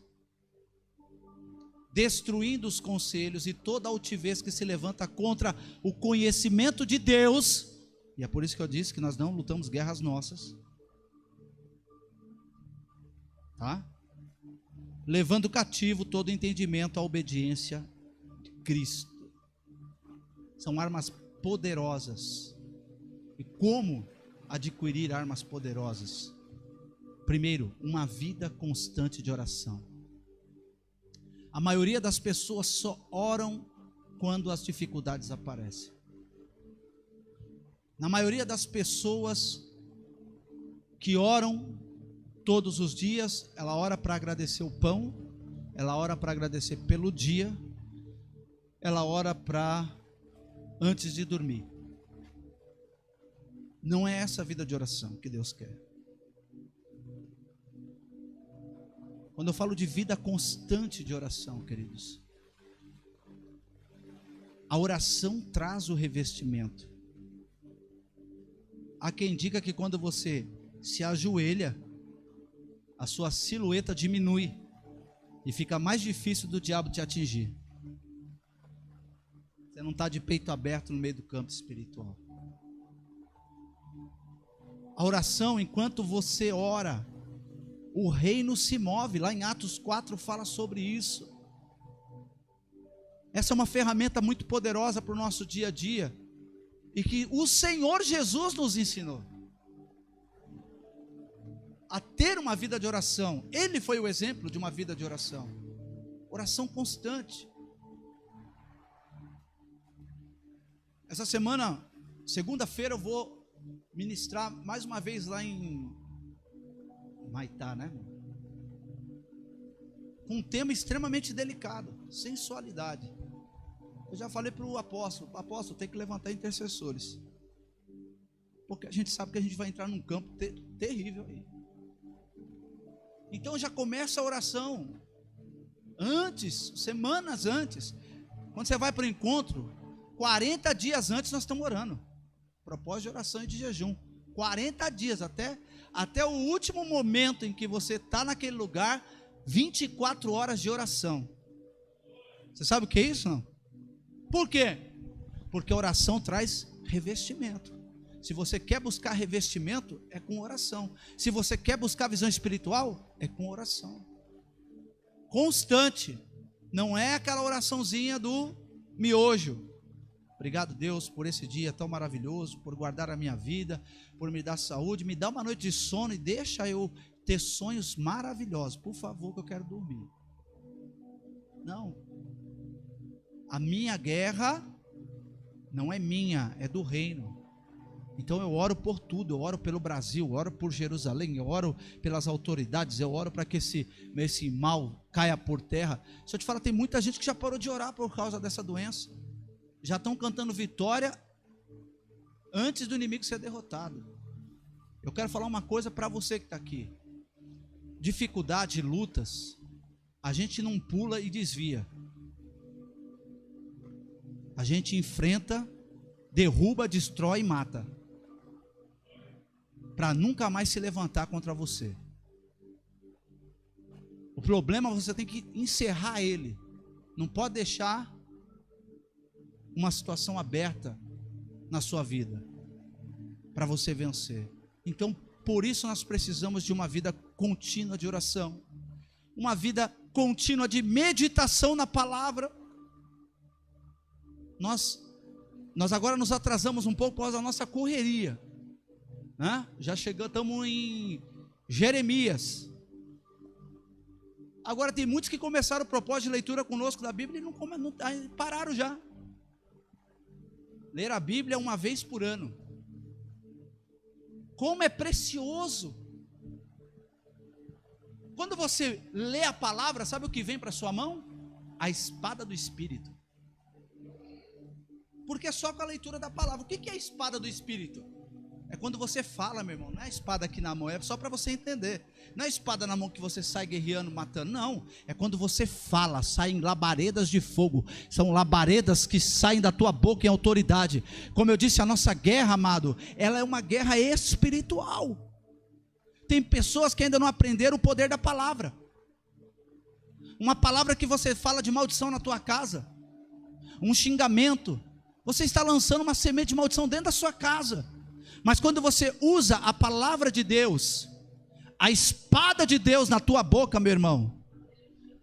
destruindo os conselhos e toda altivez que se levanta contra o conhecimento de Deus. E é por isso que eu disse que nós não lutamos guerras nossas, tá? Levando cativo todo entendimento à obediência de Cristo. São armas poderosas. E como adquirir armas poderosas? Primeiro, uma vida constante de oração. A maioria das pessoas só oram quando as dificuldades aparecem. Na maioria das pessoas que oram todos os dias, ela ora para agradecer o pão, ela ora para agradecer pelo dia, ela ora para antes de dormir. Não é essa a vida de oração que Deus quer. Quando eu falo de vida constante de oração, queridos, a oração traz o revestimento. Há quem diga que quando você se ajoelha, a sua silhueta diminui e fica mais difícil do diabo te atingir. Você não está de peito aberto no meio do campo espiritual. A oração, enquanto você ora, o reino se move. Lá em Atos 4 fala sobre isso. Essa é uma ferramenta muito poderosa para o nosso dia a dia, e que o Senhor Jesus nos ensinou a ter uma vida de oração. Ele foi o exemplo de uma vida de oração. Oração constante. Essa semana, segunda-feira, eu vou ministrar mais uma vez lá em Maitá, né? Com um tema extremamente delicado: sensualidade. Eu já falei para o apóstolo: tem que levantar intercessores, porque a gente sabe que a gente vai entrar num campo terrível aí. Então já começa a oração antes, semanas antes. Quando você vai para o encontro, 40 dias antes nós estamos orando. Propósito de oração e de jejum. 40 dias, até o último momento em que você está naquele lugar, 24 horas de oração. Você sabe o que é isso, não? Por quê? Porque a oração traz revestimento. Se você quer buscar revestimento, é com oração. Se você quer buscar visão espiritual, é com oração. Constante. Não é aquela oraçãozinha do miojo. Obrigado, Deus, por esse dia tão maravilhoso, por guardar a minha vida, por me dar saúde, me dá uma noite de sono e deixa eu ter sonhos maravilhosos. Por favor, que eu quero dormir. Não. A minha guerra não é minha, é do reino. Então eu oro por tudo, eu oro pelo Brasil, eu oro por Jerusalém, eu oro pelas autoridades, eu oro para que esse mal caia por terra. Se eu te falar, tem muita gente que já parou de orar por causa dessa doença. Já estão cantando vitória antes do inimigo ser derrotado. Eu quero falar uma coisa para você que está aqui. Dificuldade, lutas, a gente não pula e desvia. A gente enfrenta, derruba, destrói e mata, para nunca mais se levantar contra você. O problema, você tem que encerrar ele. Não pode deixar uma situação aberta na sua vida para você vencer. Então, por isso nós precisamos de uma vida contínua de oração, uma vida contínua de meditação na palavra. Nós agora nos atrasamos um pouco por causa da nossa correria, né? Já estamos em Jeremias. Agora tem muitos que começaram o propósito de leitura conosco da Bíblia e não pararam já. Ler a Bíblia uma vez por ano. Como é precioso. Quando você lê a palavra, sabe o que vem para sua mão? A espada do Espírito. Porque é só com a leitura da palavra. O que é a espada do Espírito? É quando você fala, meu irmão. Não é a espada aqui na mão, é só para você entender. Não é a espada na mão que você sai guerreando, matando. Não, é quando você fala, saem labaredas de fogo. São labaredas que saem da tua boca em autoridade. Como eu disse, a nossa guerra, amado, ela é uma guerra espiritual. Tem pessoas que ainda não aprenderam o poder da palavra. uma palavra que você fala de maldição na tua casa, um xingamento, você está lançando uma semente de maldição dentro da sua casa. Mas quando você usa a palavra de Deus, a espada de Deus na tua boca, meu irmão,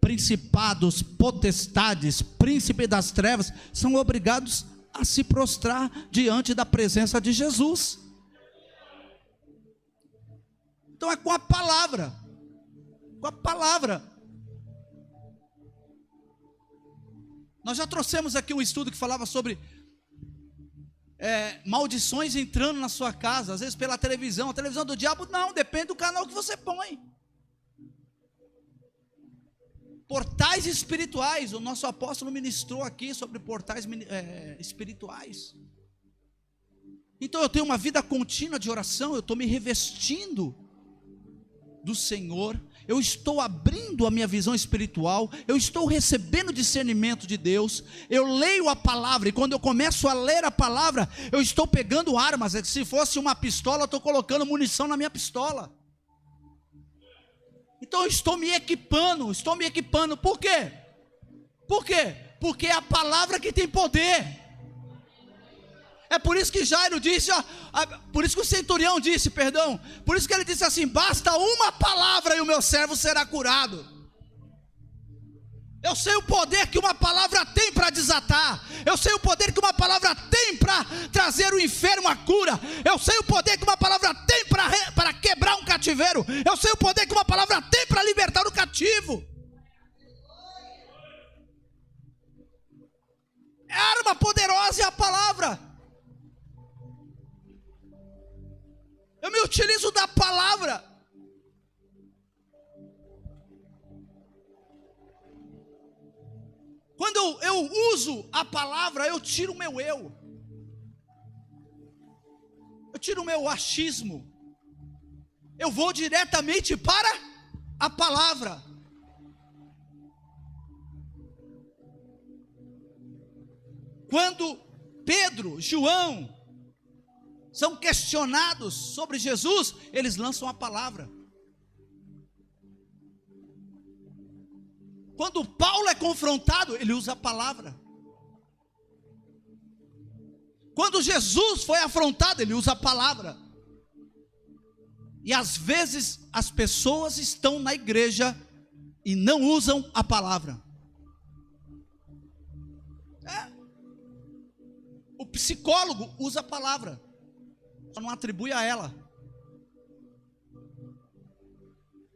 principados, potestades, príncipe das trevas, são obrigados a se prostrar diante da presença de Jesus. Então é com a palavra, com a palavra. Nós já trouxemos aqui um estudo que falava sobre maldições entrando na sua casa, às vezes pela televisão. A televisão do diabo, não, depende do canal que você põe. Portais espirituais, o nosso apóstolo ministrou aqui sobre portais espirituais. Então eu tenho uma vida contínua de oração, eu estou me revestindo do Senhor, eu estou abrindo a minha visão espiritual, eu estou recebendo discernimento de Deus, eu leio a palavra, e quando eu começo a ler a palavra, eu estou pegando armas. Se fosse uma pistola, eu estou colocando munição na minha pistola. Então eu estou me equipando, por quê? Por quê? Porque é a palavra que tem poder. É por isso que Jairo disse, por isso que o centurião disse, por isso que ele disse assim: basta uma palavra e o meu servo será curado. Eu sei o poder que uma palavra tem para desatar, eu sei o poder que uma palavra tem para trazer o enfermo à cura, eu sei o poder que uma palavra tem para quebrar um cativeiro, eu sei o poder que uma palavra tem para libertar o cativo. É arma poderosa é a palavra. Eu me utilizo da palavra. Quando eu uso a palavra, eu tiro o meu eu. Eu tiro o meu achismo. Eu vou diretamente para a palavra. Quando Pedro, João são questionados sobre Jesus, eles lançam a palavra. Quando Paulo é confrontado, ele usa a palavra. Quando Jesus foi afrontado, ele usa a palavra. E às vezes as pessoas estão na igreja e não usam a palavra. O psicólogo usa a palavra, só não atribui a ela.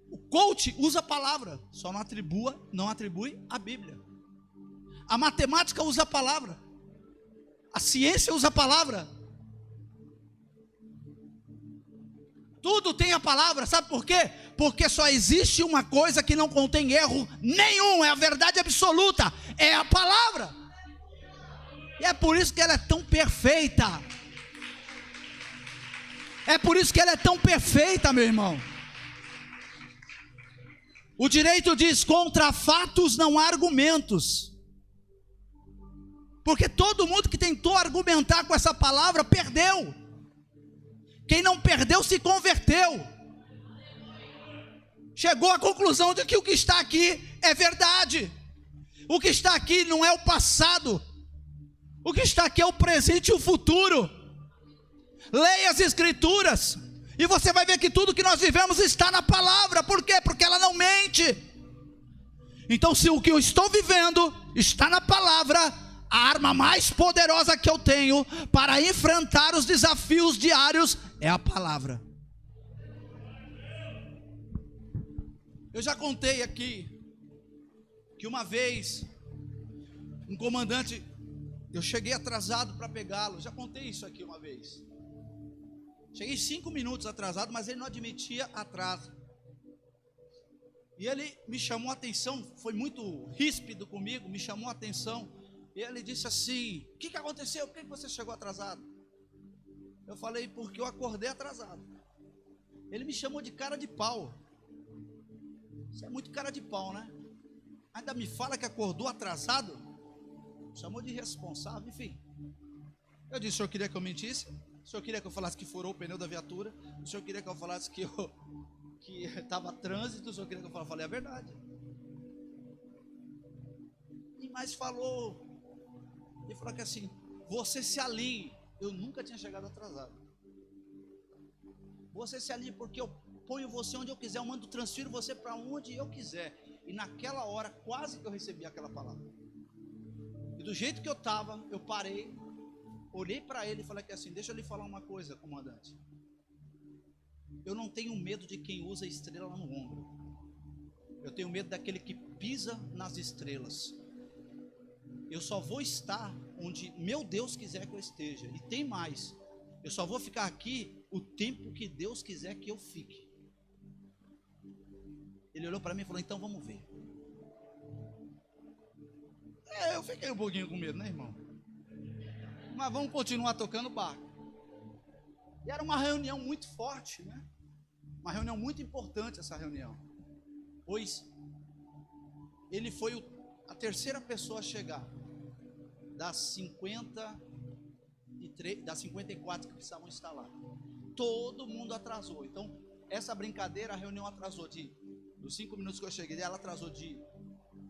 O coach usa a palavra, só não atribui a Bíblia. A matemática usa a palavra, a ciência usa a palavra. Tudo tem a palavra, sabe por quê? Porque só existe uma coisa que não contém erro nenhum, é a verdade absoluta, é a palavra. E é por isso que ela é tão perfeita. É por isso que ela é tão perfeita, meu irmão. O direito diz: contra fatos não há argumentos. Porque todo mundo que tentou argumentar com essa palavra perdeu. Quem não perdeu se converteu. Chegou à conclusão de que o que está aqui é verdade. O que está aqui não é o passado. O que está aqui é o presente e o futuro. Leia as escrituras e você vai ver que tudo que nós vivemos está na palavra. Por quê? Porque ela não mente. Então, se o que eu estou vivendo está na palavra, a arma mais poderosa que eu tenho para enfrentar os desafios diários é a palavra. Eu já contei aqui que uma vez um comandante, eu cheguei atrasado para pegá-lo. Já contei isso aqui uma vez. Cheguei 5 minutos atrasado, mas ele não admitia atraso. E ele me chamou a atenção, foi muito ríspido comigo, me chamou a atenção. E ele disse assim: o que aconteceu? Por que você chegou atrasado? Eu falei: porque eu acordei atrasado. Ele me chamou de cara de pau. Você é muito cara de pau, né? Ainda me fala que acordou atrasado? Chamou de irresponsável, enfim. Eu disse: o senhor queria que eu mentisse? O senhor queria que eu falasse que furou o pneu da viatura? O senhor queria que eu falasse que estava trânsito? O senhor queria que eu falasse? Eu falei a verdade. mas falou. Ele falou que assim, você se alinhe. Eu nunca tinha chegado atrasado. Você se alinhe porque eu ponho você onde eu quiser, eu mando, transfiro você para onde eu quiser. E naquela hora, quase que eu recebi aquela palavra. E do jeito que eu estava, eu parei, olhei para ele e falei que assim, deixa eu lhe falar uma coisa, comandante. Eu não tenho medo de quem usa estrela no ombro. Eu tenho medo daquele que pisa nas estrelas. Eu só vou estar onde meu Deus quiser que eu esteja. E tem mais. Eu só vou ficar aqui o tempo que Deus quiser que eu fique. Ele olhou para mim e falou, então vamos ver. Eu fiquei um pouquinho com medo, né, irmão? Mas vamos continuar tocando barco. E era uma reunião muito forte, né? Uma reunião muito importante essa reunião. Pois ele foi a terceira pessoa a chegar das 54 que precisavam estar lá. Todo mundo atrasou. Então, essa brincadeira, a reunião atrasou dos 5 minutos que eu cheguei, ela atrasou de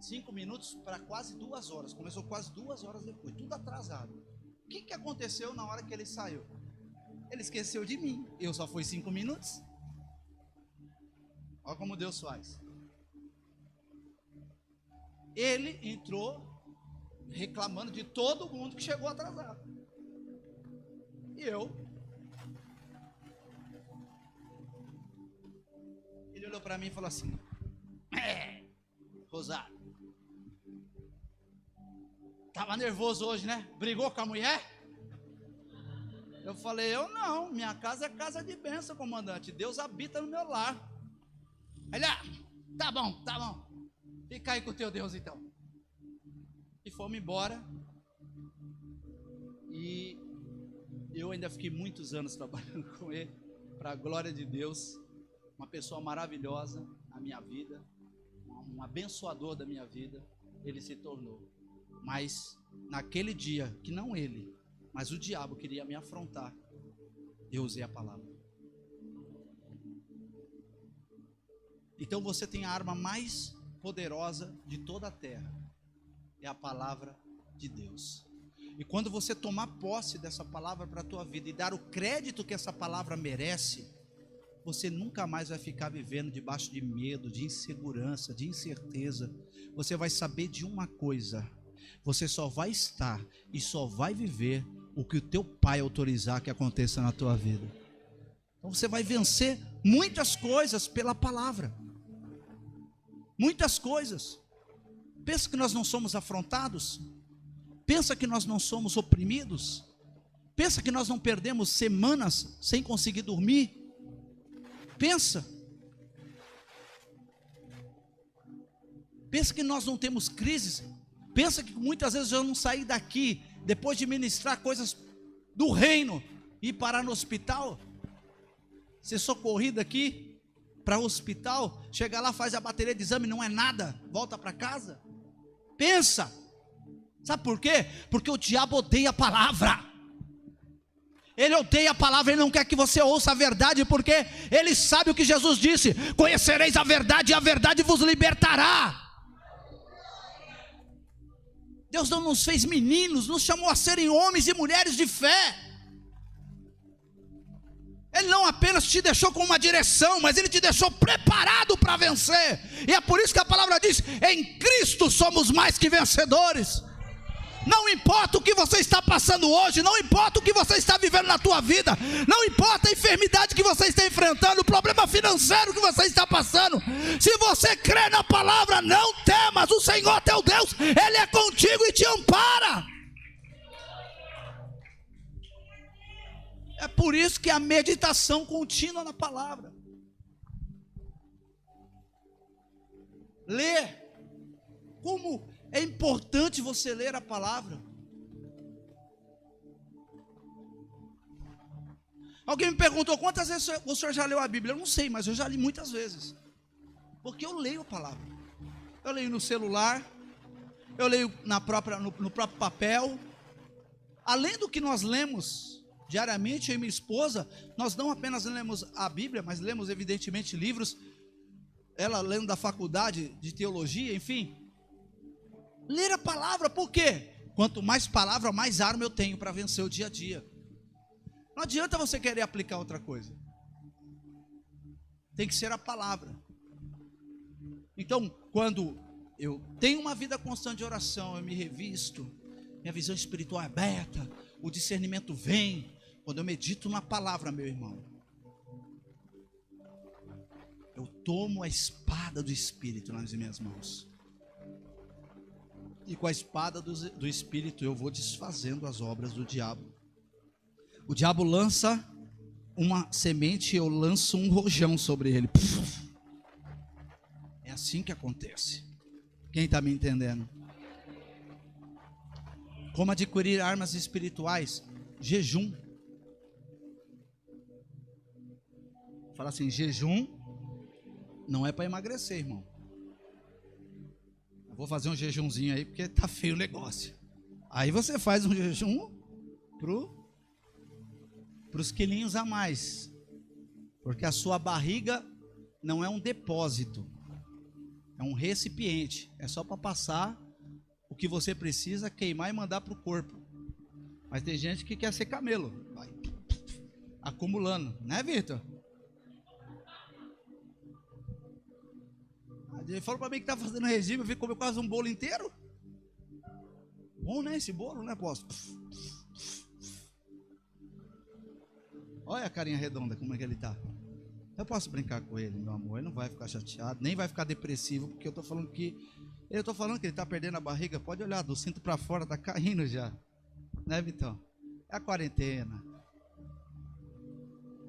5 minutos para quase 2 horas. Começou quase 2 horas depois, tudo atrasado. O que aconteceu na hora que ele saiu? Ele esqueceu de mim. Eu só fui 5 minutos. Olha como Deus faz. Ele entrou reclamando de todo mundo que chegou atrasado. E ele olhou para mim e falou assim, Rosário, estava nervoso hoje, né? Brigou com a mulher? Eu falei, eu não, minha casa é casa de bênção, comandante. Deus habita no meu lar. Ele, tá bom. Fica aí com o teu Deus então. E fomos embora. E eu ainda fiquei muitos anos trabalhando com ele, para a glória de Deus. Uma pessoa maravilhosa na minha vida, um abençoador da minha vida, ele se tornou. Mas naquele dia, que não ele, mas o diabo queria me afrontar, eu usei a palavra. Então você tem a arma mais poderosa de toda a terra, é a palavra de Deus. E quando você tomar posse dessa palavra para a tua vida e dar o crédito que essa palavra merece, você nunca mais vai ficar vivendo debaixo de medo, de insegurança, de incerteza. Você vai saber de uma coisa: você só vai estar e só vai viver o que o teu pai autorizar que aconteça na tua vida. Então você vai vencer muitas coisas pela palavra. Muitas coisas. Pensa que nós não somos afrontados? Pensa que nós não somos oprimidos? Pensa que nós não perdemos semanas sem conseguir dormir? Pensa que nós não temos crises. Pensa que muitas vezes eu não saí daqui depois de ministrar coisas do reino e parar no hospital, ser socorrido aqui para o hospital, chega lá, faz a bateria de exame, não é nada, volta para casa. Pensa. Sabe por quê? Porque o diabo odeia a palavra. Ele odeia a palavra, ele não quer que você ouça a verdade, porque ele sabe o que Jesus disse: conhecereis a verdade e a verdade vos libertará. Deus não nos fez meninos, nos chamou a serem homens e mulheres de fé. Ele não apenas te deixou com uma direção, mas ele te deixou preparado para vencer. E é por isso que a palavra diz: em Cristo somos mais que vencedores. Não importa o que você está passando hoje, não importa o que você está vivendo na tua vida, não importa a enfermidade que você está enfrentando, o problema financeiro que você está passando, se você crê na palavra, não temas, o Senhor teu Deus, Ele é contigo e te ampara. É por isso que a meditação contínua na palavra, ler, como é importante você ler a palavra. Alguém me perguntou quantas vezes o senhor já leu a Bíblia? Eu não sei, mas eu já li muitas vezes, porque eu leio a palavra. Eu leio no celular, eu leio no próprio papel. Além do que nós lemos diariamente, eu e minha esposa, nós não apenas lemos a Bíblia, mas lemos evidentemente livros. Ela lendo da faculdade de teologia, enfim. Ler a palavra, por quê? Quanto mais palavra, mais arma eu tenho para vencer o dia a dia. Não adianta você querer aplicar outra coisa. Tem que ser a palavra. Então, quando eu tenho uma vida constante de oração, eu me revisto, minha visão espiritual é aberta, o discernimento vem, quando eu medito na palavra, meu irmão, eu tomo a espada do Espírito nas minhas mãos, e com a espada do Espírito eu vou desfazendo as obras do diabo. O diabo lança uma semente, eu lanço um rojão sobre ele. É assim que acontece. Quem está me entendendo? Como adquirir armas espirituais? Jejum. Fala assim, jejum não é para emagrecer, irmão. Eu vou fazer um jejumzinho aí porque tá feio o negócio. Aí você faz um jejum pros quilinhos a mais. Porque a sua barriga não é um depósito. É um recipiente. É só para passar o que você precisa, queimar e mandar para o corpo. Mas tem gente que quer ser camelo. Vai acumulando. Né, Vitor? Ele falou para mim que está fazendo regime. Eu vi comer quase um bolo inteiro. Bom, né? Esse bolo, né, posso? Olha a carinha redonda, como é que ele está. Eu posso brincar com ele, meu amor. Ele não vai ficar chateado, nem vai ficar depressivo, porque eu estou falando que ele está perdendo a barriga. Pode olhar, do cinto para fora, está caindo já. Né, Vitão? É a quarentena.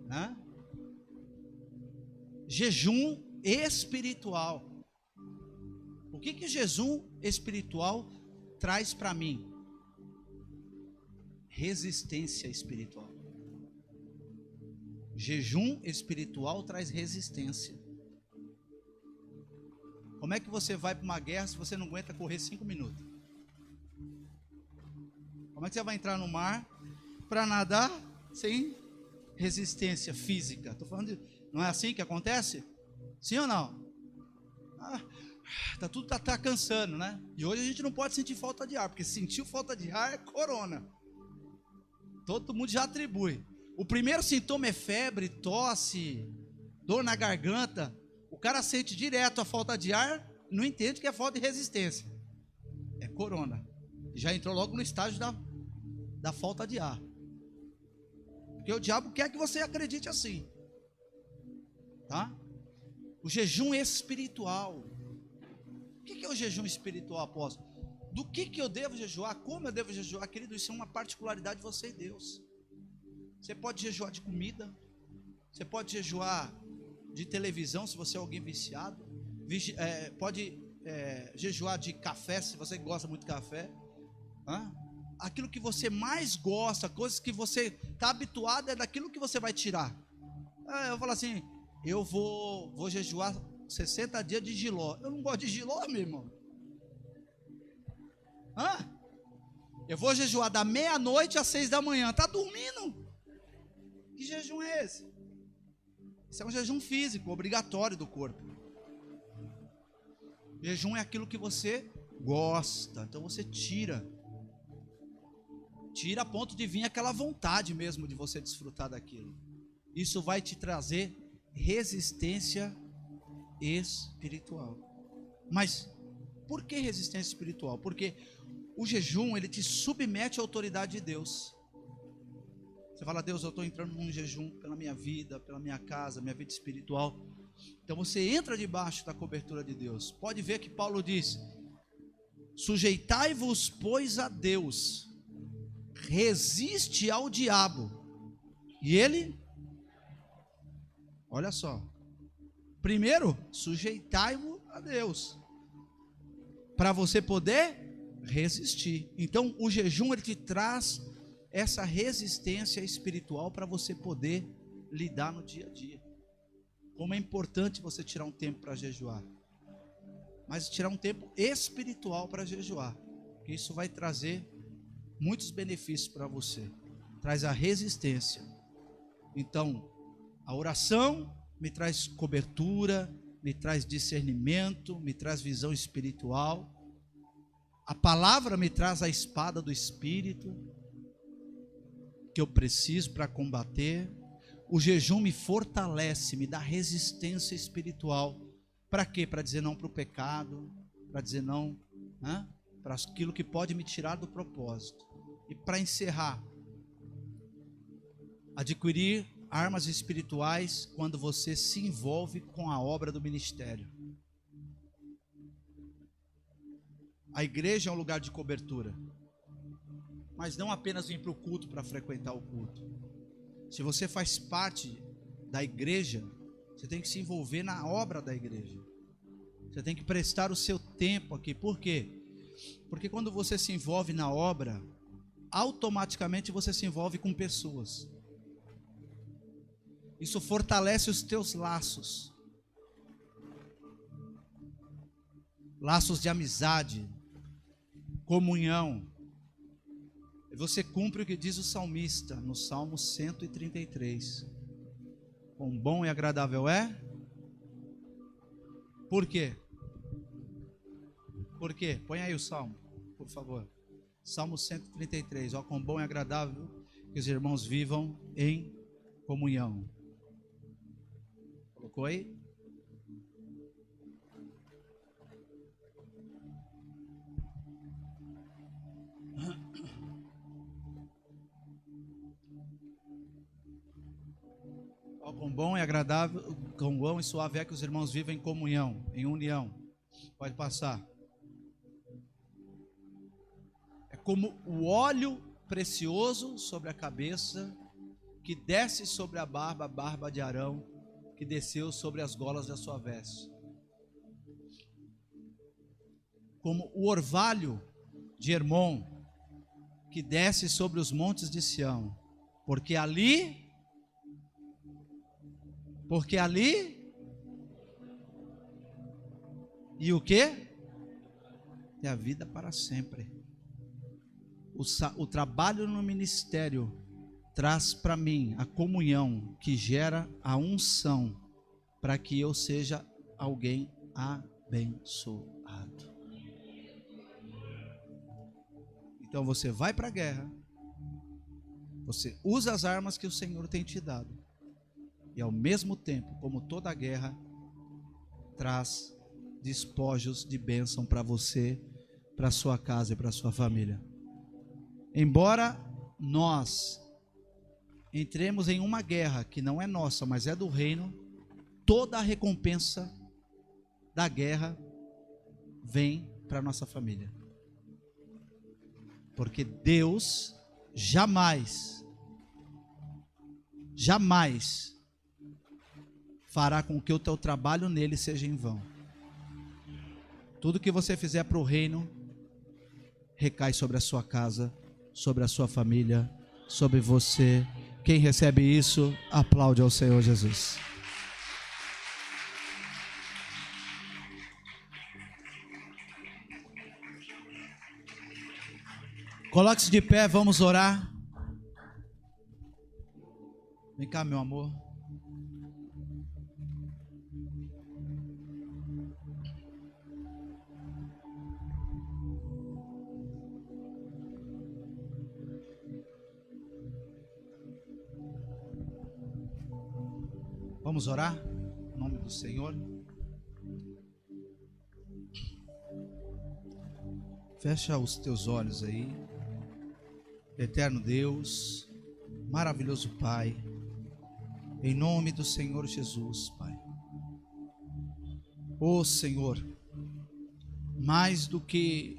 Né? Jejum espiritual. O que o jejum espiritual traz para mim? Resistência espiritual. Jejum espiritual traz resistência. Como é que você vai para uma guerra se você não aguenta correr 5 minutos? Como é que você vai entrar no mar para nadar sem resistência física? Estou falando não é assim que acontece? Sim ou não? Tudo tá cansando, né? E hoje a gente não pode sentir falta de ar, porque se sentiu falta de ar é corona. Todo mundo já atribui. O primeiro sintoma é febre, tosse, dor na garganta. O cara sente direto a falta de ar, não entende que é falta de resistência. É corona. Já entrou logo no estágio da falta de ar. Porque o diabo quer que você acredite assim. Tá? O jejum espiritual. O que é o jejum espiritual, apóstolo? Do que eu devo jejuar? Como eu devo jejuar? Querido, isso é uma particularidade de você e Deus. Você pode jejuar de comida. Você pode jejuar de televisão, se você é alguém viciado. Pode jejuar de café, se você gosta muito de café. Aquilo que você mais gosta, coisas que você está habituado, é daquilo que você vai tirar. Eu falo assim, eu vou jejuar 60 dias de jiló. Eu não gosto de jiló, meu irmão. Eu vou jejuar da meia-noite às 6 da manhã. Está dormindo? Que jejum é esse? Isso é um jejum físico, obrigatório do corpo. Jejum é aquilo que você gosta. Então você tira a ponto de vir aquela vontade mesmo de você desfrutar daquilo. Isso vai te trazer resistência espiritual. Mas por que resistência espiritual? Porque o jejum, ele te submete à autoridade de Deus. Você fala, Deus, eu estou entrando num jejum pela minha vida, pela minha casa, minha vida espiritual. Então você entra debaixo da cobertura de Deus. Pode ver que Paulo diz, sujeitai-vos, pois, a Deus, resiste ao diabo, e ele, olha só, primeiro, sujeitai-vos a Deus, para você poder resistir. Então o jejum, ele te traz essa resistência espiritual para você poder lidar no dia a dia. Como é importante você tirar um tempo para jejuar, mas tirar um tempo espiritual para jejuar, porque isso vai trazer muitos benefícios para você. Traz a resistência. Então a oração me traz cobertura, me traz discernimento, me traz visão espiritual. A palavra me traz a espada do Espírito que eu preciso para combater. O jejum me fortalece, me dá resistência espiritual. Para quê? Para dizer não para o pecado, para dizer não, né? Para aquilo que pode me tirar do propósito. E para encerrar, adquirir armas espirituais quando você se envolve com a obra do ministério. A igreja é um lugar de cobertura, mas não apenas vir para o culto para frequentar o culto. Se você faz parte da igreja, você tem que se envolver na obra da igreja. Você tem que prestar o seu tempo aqui. Por quê? Porque quando você se envolve na obra, automaticamente você se envolve com pessoas. Isso fortalece os teus laços. Laços de amizade, comunhão. E você cumpre o que diz o salmista no Salmo 133. Quão bom e agradável é? Por quê? Por quê? Põe aí o Salmo, por favor. Salmo 133. Ó, quão bom e agradável que os irmãos vivam em comunhão. Colocou aí? Ó, quão bom e agradável, quão bom e suave é que os irmãos vivem em comunhão, em união. Pode passar. É como o óleo precioso sobre a cabeça, que desce sobre a barba de Arão, que desceu sobre as golas da sua veste. Como o orvalho de Hermon, que desce sobre os montes de Sião, porque ali e o que? É a vida para sempre. O trabalho no ministério traz para mim a comunhão que gera a unção para que eu seja alguém abençoado. Então você vai para a guerra, você usa as armas que o Senhor tem te dado, e ao mesmo tempo, como toda guerra, traz despojos de bênção para você, para sua casa e para sua família. Embora nós entremos em uma guerra que não é nossa, mas é do reino, toda a recompensa da guerra vem para nossa família. Porque Deus jamais fará com que o teu trabalho nele seja em vão. Tudo que você fizer para o reino recai sobre a sua casa, sobre a sua família, sobre você. Quem recebe isso, aplaude ao Senhor Jesus. Coloque-se de pé, vamos orar. Vem cá, meu amor. Vamos orar em nome do Senhor. Fecha os teus olhos aí. Eterno Deus, maravilhoso Pai, em nome do Senhor Jesus, Pai. Ó Senhor, mais do que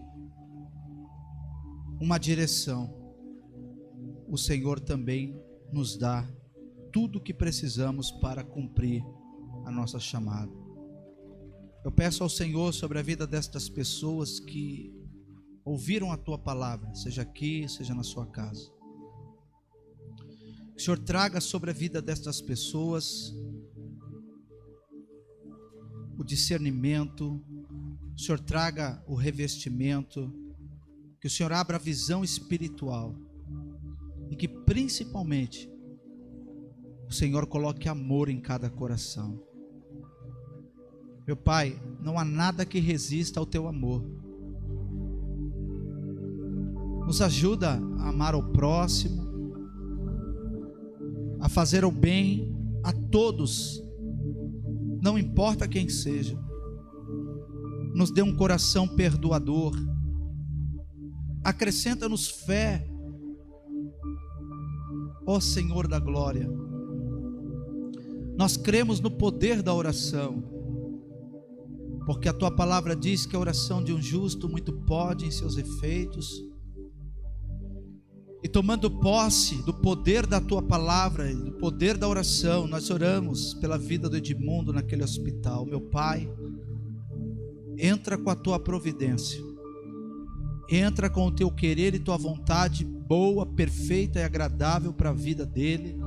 uma direção, o Senhor também nos dá tudo o que precisamos para cumprir a nossa chamada. Eu peço ao Senhor sobre a vida destas pessoas que ouviram a Tua palavra, seja aqui, seja na sua casa. Que o Senhor traga sobre a vida destas pessoas o discernimento, o Senhor traga o revestimento, que o Senhor abra a visão espiritual e que principalmente o Senhor coloque amor em cada coração. Meu Pai, não há nada que resista ao Teu amor. Nos ajuda a amar o próximo, a fazer o bem a todos, não importa quem seja. Nos dê um coração perdoador. Acrescenta-nos fé, ó Senhor da glória. Nós cremos no poder da oração, porque a tua palavra diz que a oração de um justo muito pode em seus efeitos. E tomando posse do poder da tua palavra e do poder da oração, nós oramos pela vida do Edmundo naquele hospital. Meu Pai, entra com a tua providência, entra com o teu querer e tua vontade boa, perfeita e agradável para a vida dele.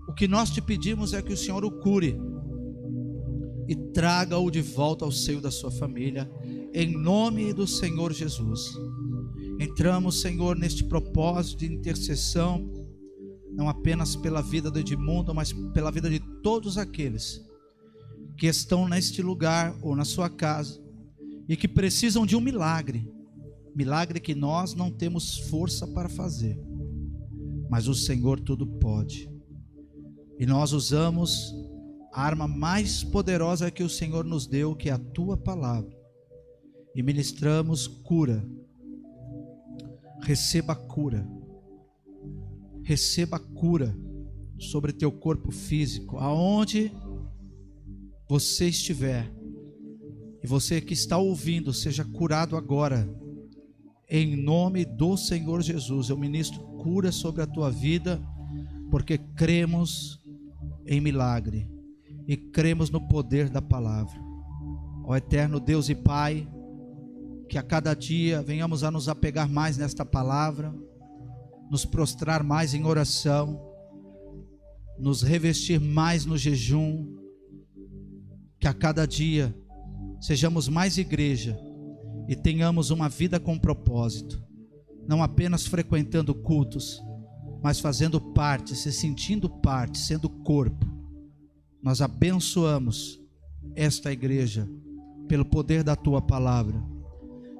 O que nós te pedimos é que o Senhor o cure e traga-o de volta ao seio da sua família, em nome do Senhor Jesus. Entramos, Senhor, neste propósito de intercessão, não apenas pela vida do Edmundo, mas pela vida de todos aqueles que estão neste lugar ou na sua casa e que precisam de um milagre, milagre que nós não temos força para fazer, mas o Senhor tudo pode. E nós usamos a arma mais poderosa que o Senhor nos deu, que é a tua palavra, e ministramos cura. Receba cura sobre teu corpo físico, aonde você estiver, e você que está ouvindo, seja curado agora, em nome do Senhor Jesus. Eu ministro cura sobre a tua vida, porque cremos em milagre, e cremos no poder da palavra. Ó eterno Deus e Pai, que a cada dia venhamos a nos apegar mais nesta palavra, nos prostrar mais em oração, nos revestir mais no jejum, que a cada dia sejamos mais igreja e tenhamos uma vida com propósito, não apenas frequentando cultos, mas fazendo parte, se sentindo parte, sendo corpo. Nós abençoamos esta igreja pelo poder da tua palavra.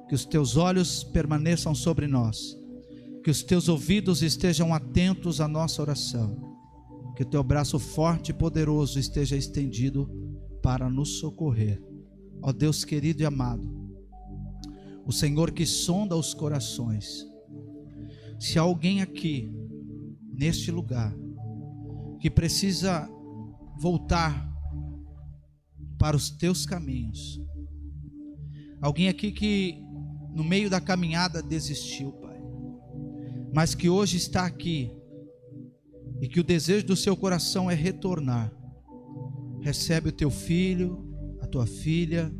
Que os teus olhos permaneçam sobre nós, que os teus ouvidos estejam atentos à nossa oração, que o teu braço forte e poderoso esteja estendido para nos socorrer. Ó Deus querido e amado, o Senhor que sonda os corações, se há alguém aqui neste lugar que precisa voltar para os teus caminhos, alguém aqui que no meio da caminhada desistiu, Pai, mas que hoje está aqui e que o desejo do seu coração é retornar, recebe o teu filho, a tua filha,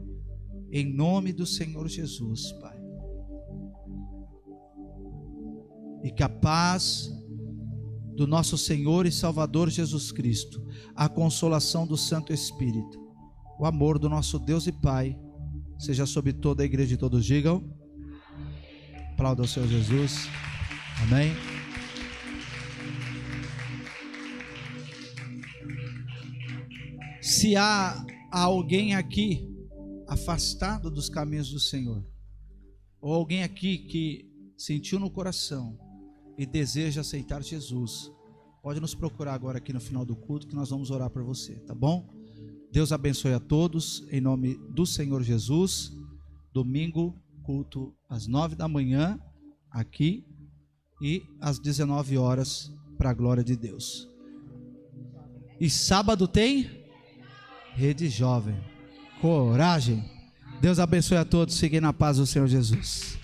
em nome do Senhor Jesus, Pai. E que a paz do nosso Senhor e Salvador Jesus Cristo, a consolação do Santo Espírito, o amor do nosso Deus e Pai, seja sobre toda a igreja, e todos digam: aplauda ao Senhor Jesus. Amém. Se há alguém aqui afastado dos caminhos do Senhor, ou alguém aqui que sentiu no coração e deseja aceitar Jesus, pode nos procurar agora aqui no final do culto, que nós vamos orar por você, tá bom? Deus abençoe a todos, em nome do Senhor Jesus. Domingo, culto às 9 da manhã, aqui, e às 19 horas, para a glória de Deus. E sábado tem Rede Jovem. Coragem. Deus abençoe a todos. Fiquem na paz do Senhor Jesus.